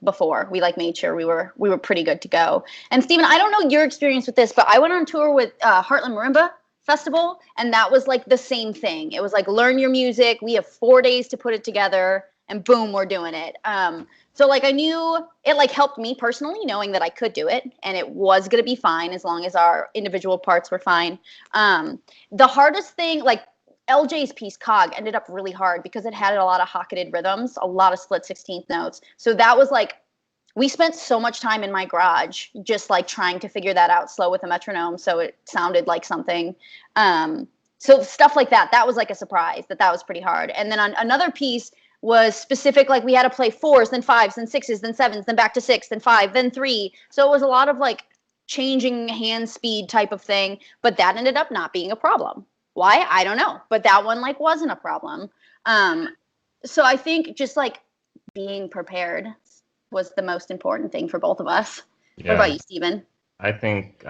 before. We like made sure we were pretty good to go. And Steven, I don't know your experience with this, but I went on tour with Heartland Marimba Festival, and that was like the same thing. It was like, learn your music. We have 4 days to put it together, and boom, we're doing it. So like I knew it like helped me personally, knowing that I could do it and it was going to be fine as long as our individual parts were fine. The hardest thing, like LJ's piece, Cog, ended up really hard because it had a lot of hocketed rhythms, a lot of split 16th notes. So that was like, we spent so much time in my garage just like trying to figure that out slow with a metronome so it sounded like something. So stuff like that, that was like a surprise that was pretty hard. And then on another piece was specific, like we had to play 4s, then 5s, then 6s, then 7s, then back to 6, then 5, then 3. So it was a lot of like changing hand speed type of thing, but that ended up not being a problem. Why? I don't know. But that one like wasn't a problem. So I think just like being prepared was the most important thing for both of us. Yeah. What about you, Steven? I think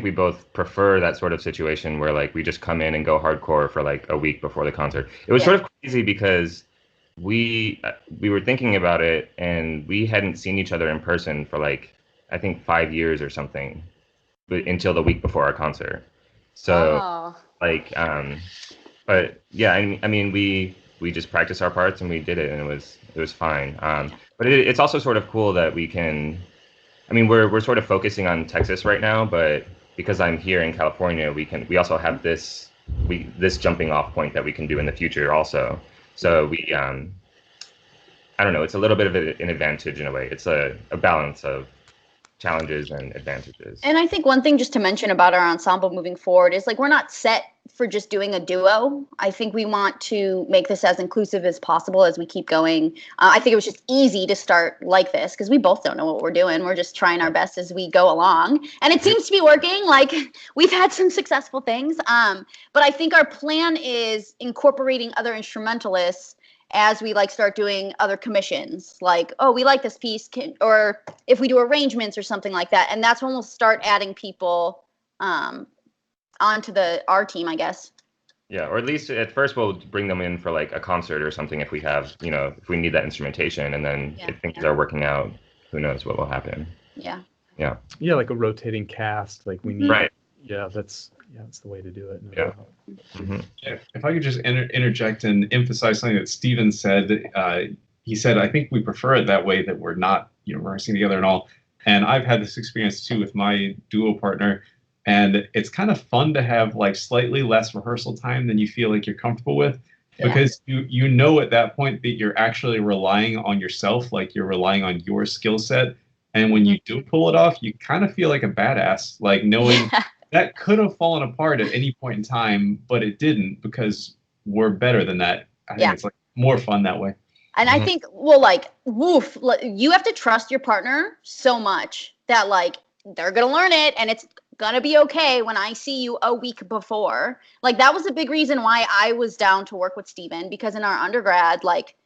we both prefer that sort of situation where like we just come in and go hardcore for like a week before the concert. It was sort of crazy because we were thinking about it and we hadn't seen each other in person for like I think 5 years or something, but until the week before our concert. So but yeah, I mean we just practiced our parts and we did it and it was fine. But it's also sort of cool that we can. I mean, we're sort of focusing on Texas right now, but because I'm here in California, we also have this jumping off point that we can do in the future also. So we I don't know, it's a little bit of an advantage in a way. It's a balance of challenges and advantages. And I think one thing just to mention about our ensemble moving forward is like we're not set for just doing a duo. I think we want to make this as inclusive as possible as we keep going. I think it was just easy to start like this because we both don't know what we're doing. We're just trying our best as we go along. And it seems to be working. Like we've had some successful things. But I think our plan is incorporating other instrumentalists as we like start doing other commissions, like, oh, we like this piece, or if we do arrangements or something like that. And that's when we'll start adding people onto our team, I guess. Yeah, or at least at first we'll bring them in for like a concert or something if we have, if we need that instrumentation, and then if things are working out, who knows what will happen. Yeah. Yeah. Yeah, like a rotating cast, like we need. Right. Yeah, that's the way to do it. Yeah. Mm-hmm. If I could just interject and emphasize something that Steven said. He said, I think we prefer it that way, that we're not, rehearsing together and all. And I've had this experience too with my duo partner. And it's kind of fun to have like slightly less rehearsal time than you feel like you're comfortable with, because you know at that point that you're actually relying on yourself, like you're relying on your skill set. And when you do pull it off, you kind of feel like a badass, like knowing that could have fallen apart at any point in time, but it didn't, because we're better than that. I think it's like more fun that way. And I think, well, like, you have to trust your partner so much that like they're going to learn it and it's going to be okay when I see you a week before. Like that was a big reason why I was down to work with Steven, because in our undergrad, like,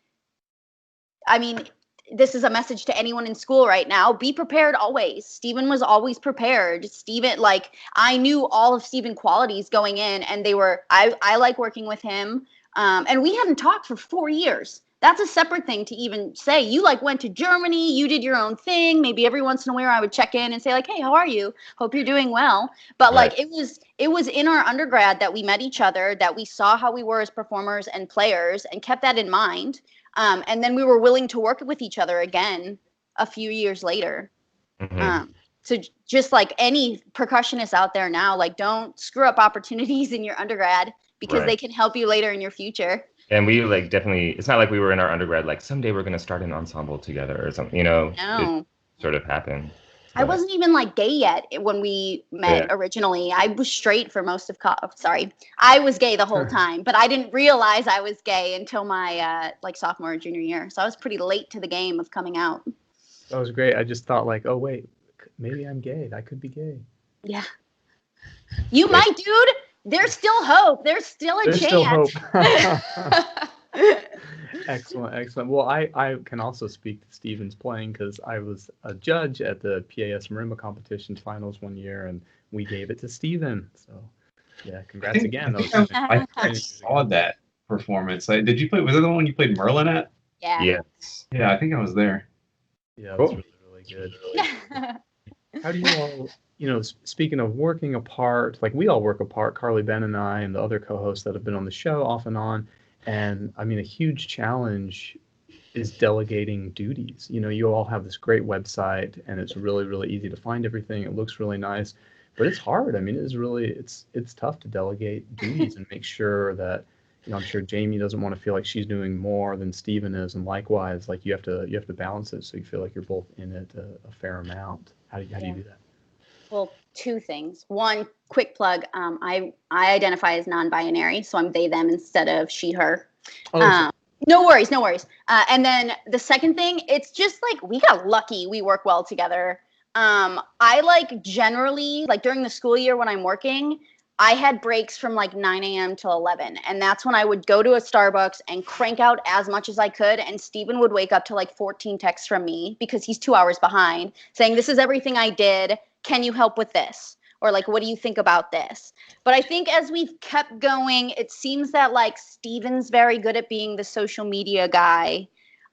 I mean, this is a message to anyone in school right now. Be prepared always. Steven was always prepared. Steven, like, I knew all of Steven's qualities going in, and I like working with him. And we hadn't talked for 4 years. That's a separate thing to even say. You like went to Germany, you did your own thing. Maybe every once in a while I would check in and say like, hey, how are you? Hope you're doing well. But like it was in our undergrad that we met each other, that we saw how we were as performers and players and kept that in mind. And then we were willing to work with each other again a few years later. So just like any percussionist out there now, like don't screw up opportunities in your undergrad because they can help you later in your future. And we like definitely, it's not like we were in our undergrad, like someday we're going to start an ensemble together or something, No. It sort of happened. I wasn't even like gay yet when we met originally. I was straight for most of I was gay the whole time, but I didn't realize I was gay until my like sophomore or junior year. So I was pretty late to the game of coming out. That was great. I just thought like, oh wait, maybe I'm gay. I could be gay. Yeah. You might, dude. There's still hope. There's still a chance. Still hope. Excellent. Well, I can also speak to Steven's playing because I was a judge at the PAS Marimba competition finals one year, and we gave it to Steven. So, yeah, congrats again. I saw that performance. Did you play? Was it the one you played Merlin at? Yeah. Yes. Yeah, I think I was there. Yeah, that's really good. How do you all, speaking of working apart, like we all work apart, Carly, Ben, and I, and the other co-hosts that have been on the show off and on. And I mean, a huge challenge is delegating duties. You all have this great website and it's really, really easy to find everything. It looks really nice, but it's hard. I mean, it's tough to delegate duties and make sure that, I'm sure Jaime doesn't want to feel like she's doing more than Steven is. And likewise, like you have to balance it so you feel like you're both in it a fair amount. How do you do that? Well, two things. One, quick plug. I identify as non-binary, so I'm they, them instead of she, her. No worries. And then the second thing, it's just like we got lucky. We work well together. I like generally, like during the school year when I'm working, I had breaks from like 9 a.m. till 11. And that's when I would go to a Starbucks and crank out as much as I could. And Steven would wake up to like 14 texts from me because he's 2 hours behind saying, this is everything I did. Can you help with this? Or like, what do you think about this? But I think as we've kept going, it seems that like Steven's very good at being the social media guy.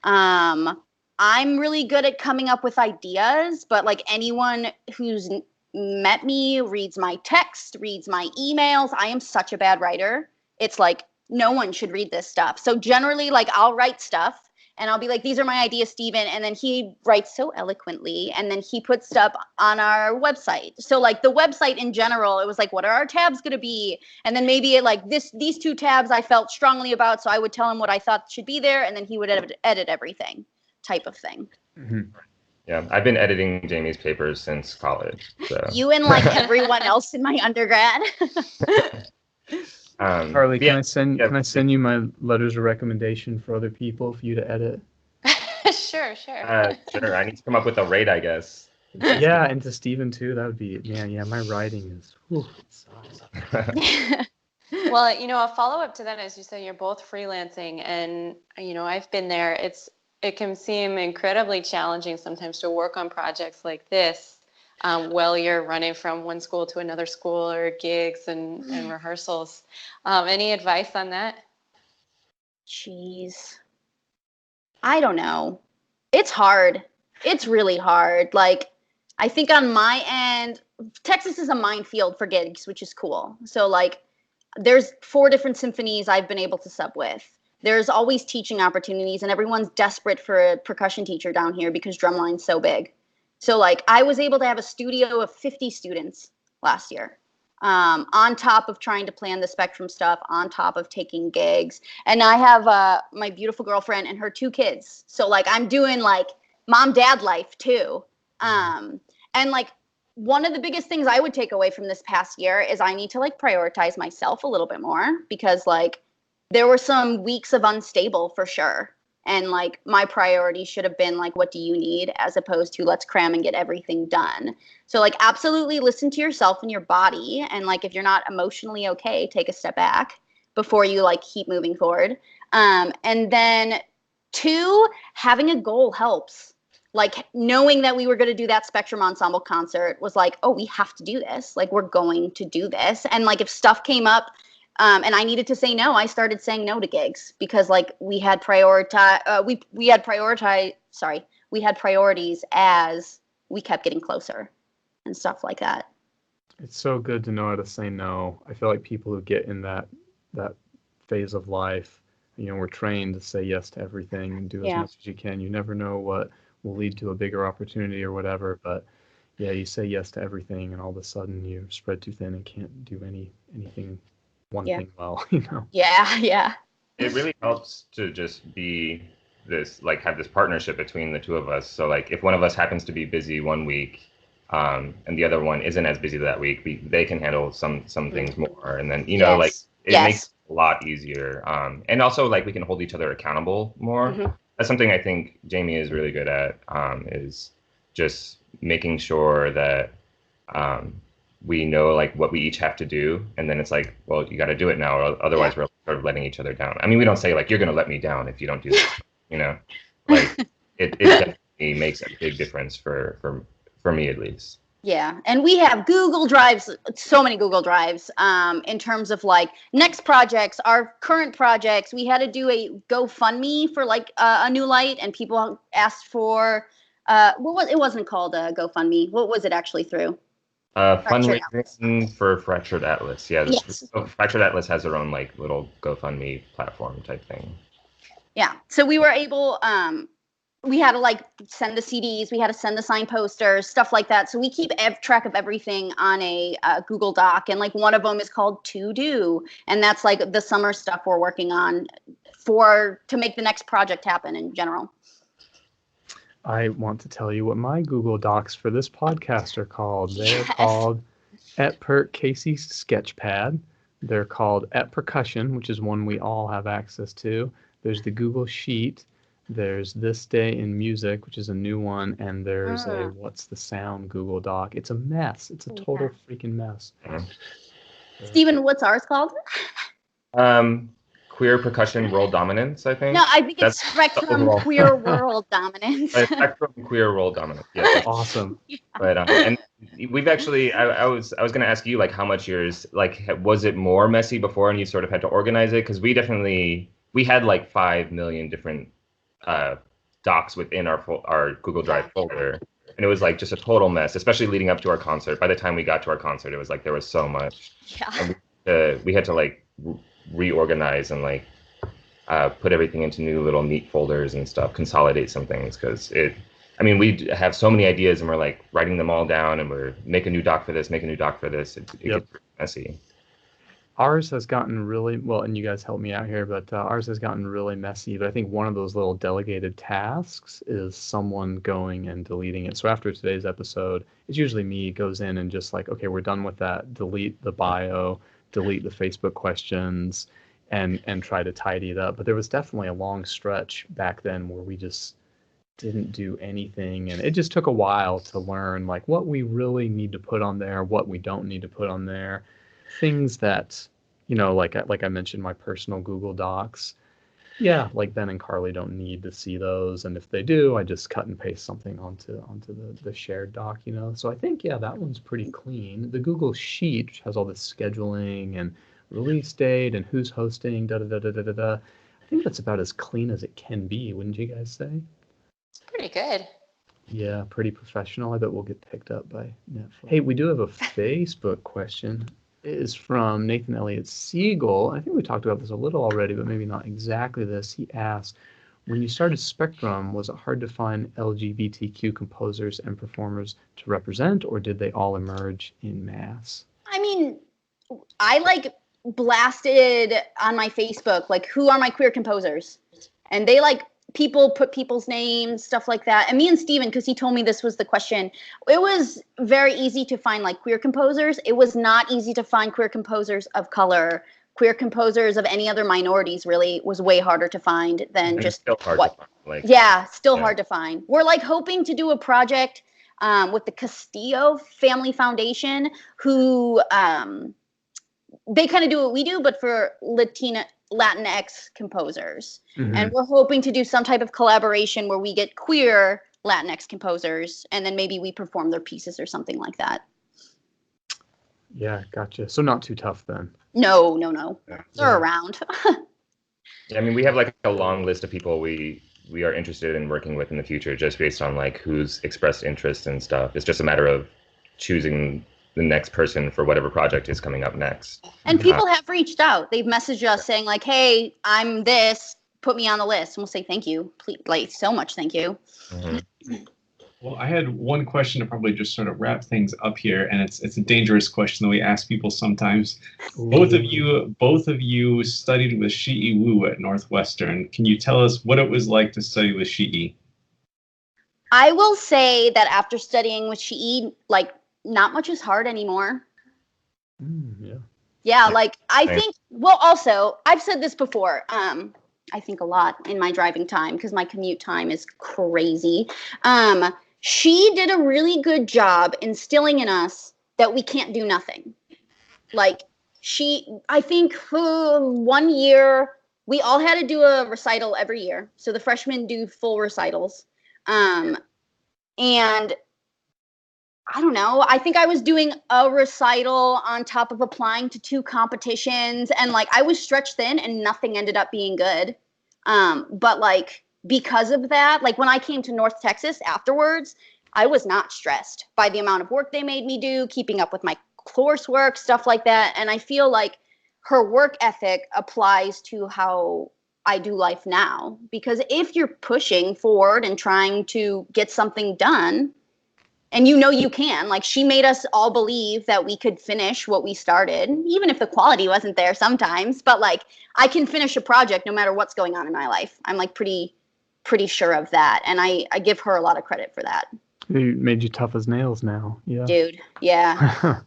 I'm really good at coming up with ideas, but like anyone who's met me reads my text, reads my emails. I am such a bad writer. It's like no one should read this stuff. So generally, like I'll write stuff and I'll be like, these are my ideas, Steven. And then he writes so eloquently and then he puts stuff on our website. So like the website in general, it was like, what are our tabs going to be? And then maybe it like these two tabs I felt strongly about. So I would tell him what I thought should be there. And then he would edit everything type of thing. Mm-hmm. Yeah, I've been editing Jaime's papers since college. So. You and like everyone else in my undergrad. Carly, can I send you my letters of recommendation for other people for you to edit? Sure. Sure. I need to come up with a rate, I guess. Yeah, and to Steven too. That would be my writing is. Well, a follow-up to that, as you said, you're both freelancing, and I've been there. It can seem incredibly challenging sometimes to work on projects like this while you're running from one school to another school or gigs and rehearsals. Any advice on that? Jeez. I don't know. It's hard. It's really hard. Like, I think on my end, Texas is a minefield for gigs, which is cool. So, like, there's 4 different symphonies I've been able to sub with. There's always teaching opportunities, and everyone's desperate for a percussion teacher down here because drumline's so big. So, like, I was able to have a studio of 50 students last year, on top of trying to plan the Spectrum stuff, on top of taking gigs. And I have my beautiful girlfriend and her 2 kids. So, like, I'm doing, like, mom-dad life, too. And, like, one of the biggest things I would take away from this past year is I need to, like, prioritize myself a little bit more because, like, there were some weeks of unstable for sure. And like my priority should have been like, what do you need? As opposed to let's cram and get everything done. So like absolutely listen to yourself and your body. And like, if you're not emotionally okay, take a step back before you like keep moving forward. And then 2, having a goal helps. Like knowing that we were going to do that Spectrum Ensemble concert was like, oh, we have to do this. Like we're going to do this. And like if stuff came up, and I needed to say no, I started saying no to gigs because like we had priorities as we kept getting closer and stuff like that. It's so good to know how to say no. I feel like people who get in that phase of life, we're trained to say yes to everything and do as much as you can. You never know what will lead to a bigger opportunity or whatever, but Yeah, you say yes to everything, and all of a sudden you're spread too thin and can't do anything thing well. Yeah. It really helps to just be this, like, have this partnership between the two of us. So like if one of us happens to be busy one week, and the other one isn't as busy that week, they can handle some things more, and then like it makes it a lot easier. And also like we can hold each other accountable more. That's something I think Jamie is really good at, is just making sure that we know like what we each have to do, and then it's like, well, you got to do it now, or otherwise we're sort of letting each other down. I mean, we don't say like you're going to let me down if you don't do this, like it definitely makes a big difference for me at least. Yeah, and we have Google Drives, so many Google Drives, in terms of like next projects, our current projects. We had to do a GoFundMe for like a new light, and people asked for it wasn't called a GoFundMe. What was it actually through? Fundraising for Fractured Atlas. Yeah, Yes. Fractured Atlas has their own like little GoFundMe platform type thing. Yeah, so we were able, we had to like send the CDs, we had to send the signed posters, stuff like that. So we keep track of everything on a Google Doc, and like one of them is called To Do, and that's like the summer stuff we're working on to make the next project happen in general. I want to tell you what my Google Docs for this podcast are called. They're called @Casey's Sketchpad. They're called @Percussion, which is one we all have access to. There's the Google Sheet. There's This Day in Music, which is a new one. And there's a What's the Sound Google Doc. It's a mess. It's a total freaking mess. Steven, what's ours called? Queer Percussion World Dominance, I think. No, I think it's Spectrum Queer World Dominance. Spectrum Queer World Dominance. Yeah. Awesome. But and we've actually, I was going to ask you like how much yours, like, was it more messy before and you sort of had to organize it? Because we had like 5 million different docs within our Google Drive folder, and it was like just a total mess, especially leading up to our concert. By the time we got to our concert, it was like there was so much. Yeah. And we had to like reorganize and like put everything into new little neat folders and stuff, consolidate some things, because we have so many ideas and we're like writing them all down, and we're make a new doc for this. It gets messy. Ours has gotten really well, and you guys help me out here, but ours has gotten really messy. But I think one of those little delegated tasks is someone going and deleting it. So after today's episode, it's usually me goes in and just like, okay, we're done with that. Delete the bio, delete the Facebook questions, and try to tidy it up. But there was definitely a long stretch back then where we just didn't do anything, and it just took a while to learn like what we really need to put on there, what we don't need to put on there. Things that, like I mentioned, my personal Google Docs. Yeah, like Ben and Carly don't need to see those, and if they do, I just cut and paste something onto the shared doc. So I think that one's pretty clean. The Google Sheet, which has all the scheduling and release date and who's hosting, I think that's about as clean as it can be. Wouldn't you guys say? It's pretty good. Yeah, pretty professional. I bet we'll get picked up by Netflix. Hey, we do have a Facebook question. It is from Nathan Elliott Siegel. I think we talked about this a little already, but maybe not exactly this. He asked, when you started Spectrum, was it hard to find LGBTQ composers and performers to represent, or did they all emerge in mass? I mean, I like blasted on my Facebook, like, who are my queer composers? And they like people put people's names, stuff like that. And me and Steven, because he told me this was the question, it was very easy to find like queer composers. It was not easy to find queer composers of color. Queer composers of any other minorities really was way harder to find than And just still hard what. to find, like, Still hard to find. We're like hoping to do a project with the Castillo Family Foundation, who they kind of do what we do, but for Latinx composers. Mm-hmm. And we're hoping to do some type of collaboration where we get queer Latinx composers, and then maybe we perform their pieces or something like that. Yeah, gotcha. So not too tough then. No. They're around. I mean, we have like a long list of people we are interested in working with in the future, just based on like who's expressed interest and stuff. It's just a matter of choosing the next person for whatever project is coming up next. And people have reached out. They've messaged us saying like, hey, I'm this, put me on the list. And we'll say, thank you. Please, like, so much thank you. Mm-hmm. Well, I had one question to probably just sort of wrap things up here, and it's a dangerous question that we ask people sometimes. Both of you studied with Shi'i Wu at Northwestern. Can you tell us what it was like to study with Shi'i? I will say that after studying with Shi'i, like, not much is hard anymore. Yeah. Yeah, like, I think, well, also, I've said this before, I think a lot in my driving time because my commute time is crazy. She did a really good job instilling in us that we can't do nothing. Like, I think 1 year, we all had to do a recital every year. So the freshmen do full recitals. And I don't know, I think I was doing a recital on top of applying to 2 competitions. And like, I was stretched thin and nothing ended up being good. But like, because of that, like when I came to North Texas afterwards, I was not stressed by the amount of work they made me do, keeping up with my coursework, stuff like that. And I feel like her work ethic applies to how I do life now. Because if you're pushing forward and trying to get something done, and you know you can, like she made us all believe that we could finish what we started, even if the quality wasn't there sometimes. But like, I can finish a project no matter what's going on in my life. I'm like pretty sure of that. And I give her a lot of credit for that. It made you tough as nails now. Yeah. Dude, yeah.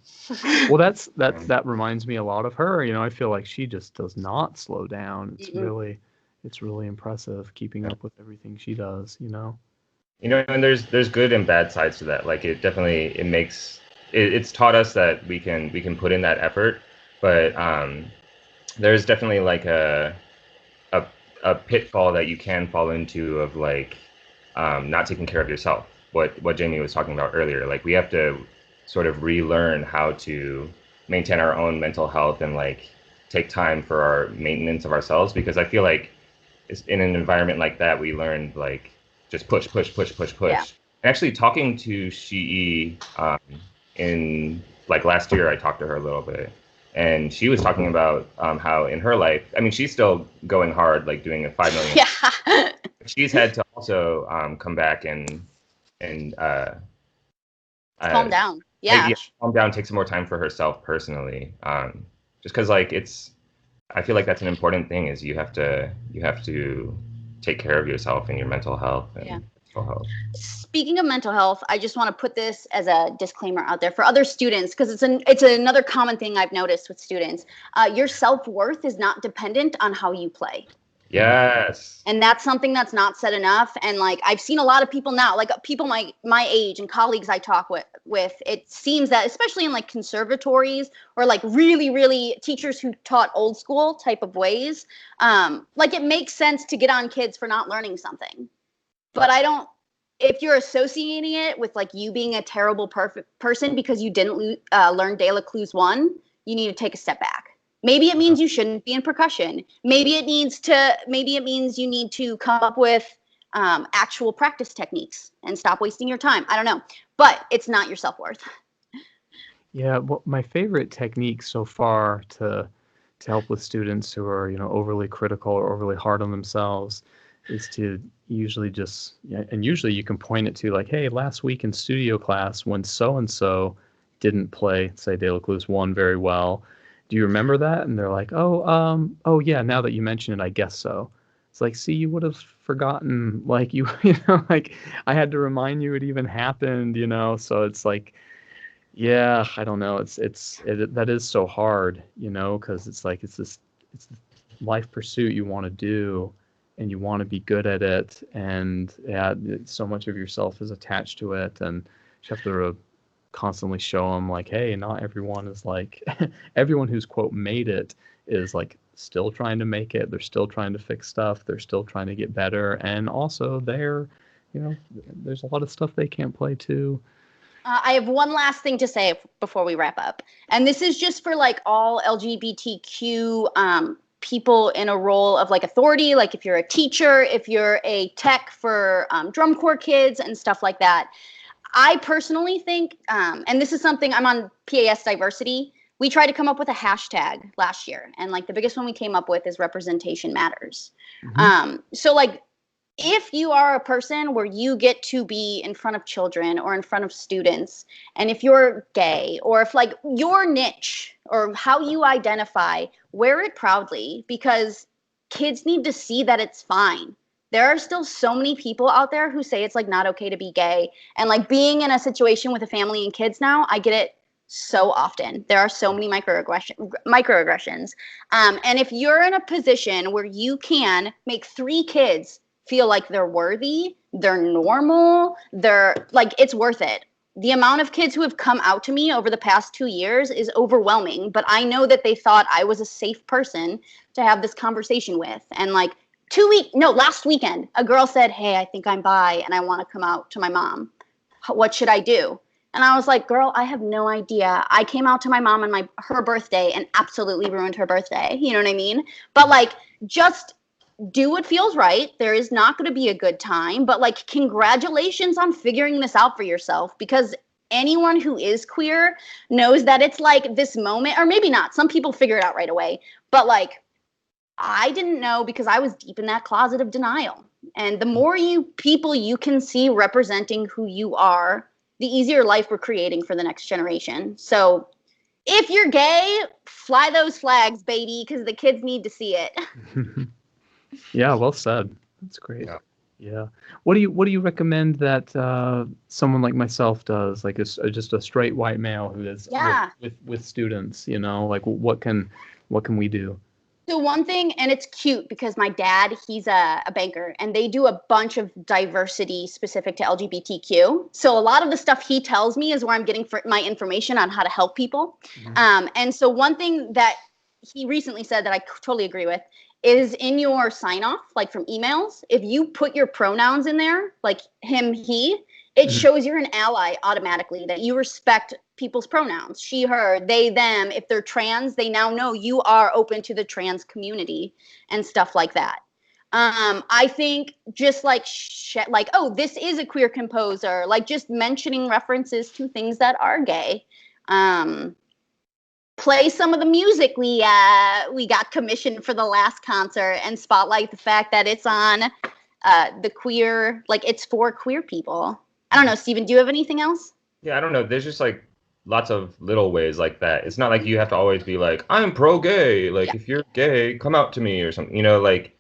Well, that reminds me a lot of her. You know, I feel like she just does not slow down. It's really impressive keeping up with everything she does, you know. You know, and there's good and bad sides to that. Like it's taught us that we can put in that effort, but there's definitely like a pitfall that you can fall into of like not taking care of yourself. What Jamie was talking about earlier. Like we have to sort of relearn how to maintain our own mental health and like take time for our maintenance of ourselves, because I feel like in an environment like that we learned like just push. Yeah. Actually, talking to Shi'i in like last year, I talked to her a little bit, and she was talking about how in her life, I mean, she's still going hard, like doing a 5 million. Yeah. She's had to also come back and calm down. Yeah. Calm down. Take some more time for herself personally, just because like I feel like that's an important thing. Is you have to take care of yourself and your mental health and physical health. Speaking of mental health, I just want to put this as a disclaimer out there for other students, because it's another common thing I've noticed with students. Your self-worth is not dependent on how you play. Yes. And that's something that's not said enough. And like, I've seen a lot of people now, like people my age and colleagues I talk with, it seems that especially in like conservatories or like really, really teachers who taught old school type of ways, like it makes sense to get on kids for not learning something. But if you're associating it with like you being a terrible person because you didn't learn De La Cluse 1, you need to take a step back. Maybe it means you shouldn't be in percussion. Maybe it means you need to come up with actual practice techniques and stop wasting your time. I don't know, but it's not your self-worth. Yeah, well, my favorite technique so far to help with students who are, you know, overly critical or overly hard on themselves is to usually usually you can point it to like, hey, last week in studio class when so-and-so didn't play, say, De La Cluse 1 very well, do you remember that? And they're like, oh yeah, now that you mention it, I guess so. It's like, see, you would have forgotten, like you know, like I had to remind you it even happened, you know? So it's like, yeah, I don't know. That is so hard, you know, because it's like, it's the life pursuit you want to do and you want to be good at it. And yeah, so much of yourself is attached to it. And you have to constantly show them like, hey, not everyone is like everyone who's quote made it is like still trying to make it. They're still trying to fix stuff. They're still trying to get better. And also they're, you know, there's a lot of stuff they can't play too. I have one last thing to say before we wrap up. And this is just for like all LGBTQ people in a role of like authority. Like if you're a teacher, if you're a tech for drum corps kids and stuff like that. I personally think, and this is something, I'm on PAS Diversity. We tried to come up with a hashtag last year. And like the biggest one we came up with is representation matters. Mm-hmm. So like if you are a person where you get to be in front of children or in front of students, and if you're gay, or if like your niche or how you identify, wear it proudly, because kids need to see that it's fine. There are still so many people out there who say it's like not okay to be gay. And like being in a situation with a family and kids now, I get it so often. There are so many microaggressions. And if you're in a position where you can make 3 kids feel like they're worthy, they're normal, they're like, it's worth it. The amount of kids who have come out to me over the past 2 years is overwhelming, but I know that they thought I was a safe person to have this conversation with. And like last weekend, a girl said, "Hey, I think I'm bi and I want to come out to my mom. What should I do?" And I was like, "Girl, I have no idea. I came out to my mom on her birthday and absolutely ruined her birthday." You know what I mean? But like, just do what feels right. There is not going to be a good time, but like, congratulations on figuring this out for yourself, because anyone who is queer knows that it's like this moment, or maybe not. Some people figure it out right away, but like, I didn't know because I was deep in that closet of denial. And the more people you can see representing who you are, the easier life we're creating for the next generation. So if you're gay, fly those flags, baby, because the kids need to see it. Yeah, well said. That's great. Yeah. What do you recommend that someone like myself does, like just a straight white male who is with students? You know, like what can we do? So one thing, and it's cute because my dad, he's a banker, and they do a bunch of diversity specific to LGBTQ. So a lot of the stuff he tells me is where I'm getting my information on how to help people. Mm-hmm. And so one thing that he recently said that I totally agree with is in your sign off, like from emails, if you put your pronouns in there, like him, he, it shows you're an ally automatically, that you respect people's pronouns, she, her, they, them. If they're trans, they now know you are open to the trans community and stuff like that. I think just like, oh, this is a queer composer, like just mentioning references to things that are gay. Play some of the music we got commissioned for the last concert, and spotlight the fact that it's on the queer, like it's for queer people. I don't know, Steven, do you have anything else? Yeah, I don't know. There's just like lots of little ways like that. It's not like you have to always be like, I'm pro-gay. Like, if you're gay, come out to me or something. You know, like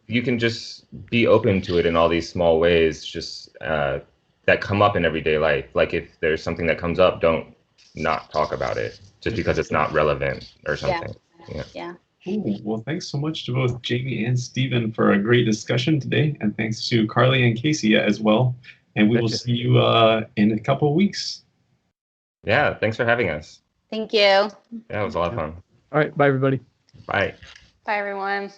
you can just be open to it in all these small ways, just that come up in everyday life. Like if there's something that comes up, don't not talk about it just because it's not relevant or something. Yeah. Cool. Well, thanks so much to both Jamie and Steven for a great discussion today. And thanks to Carly and Casey as well. And we will see you in a couple of weeks. Yeah, thanks for having us. Thank you. Yeah, it was a lot of fun. All right, bye everybody. Bye. Bye everyone.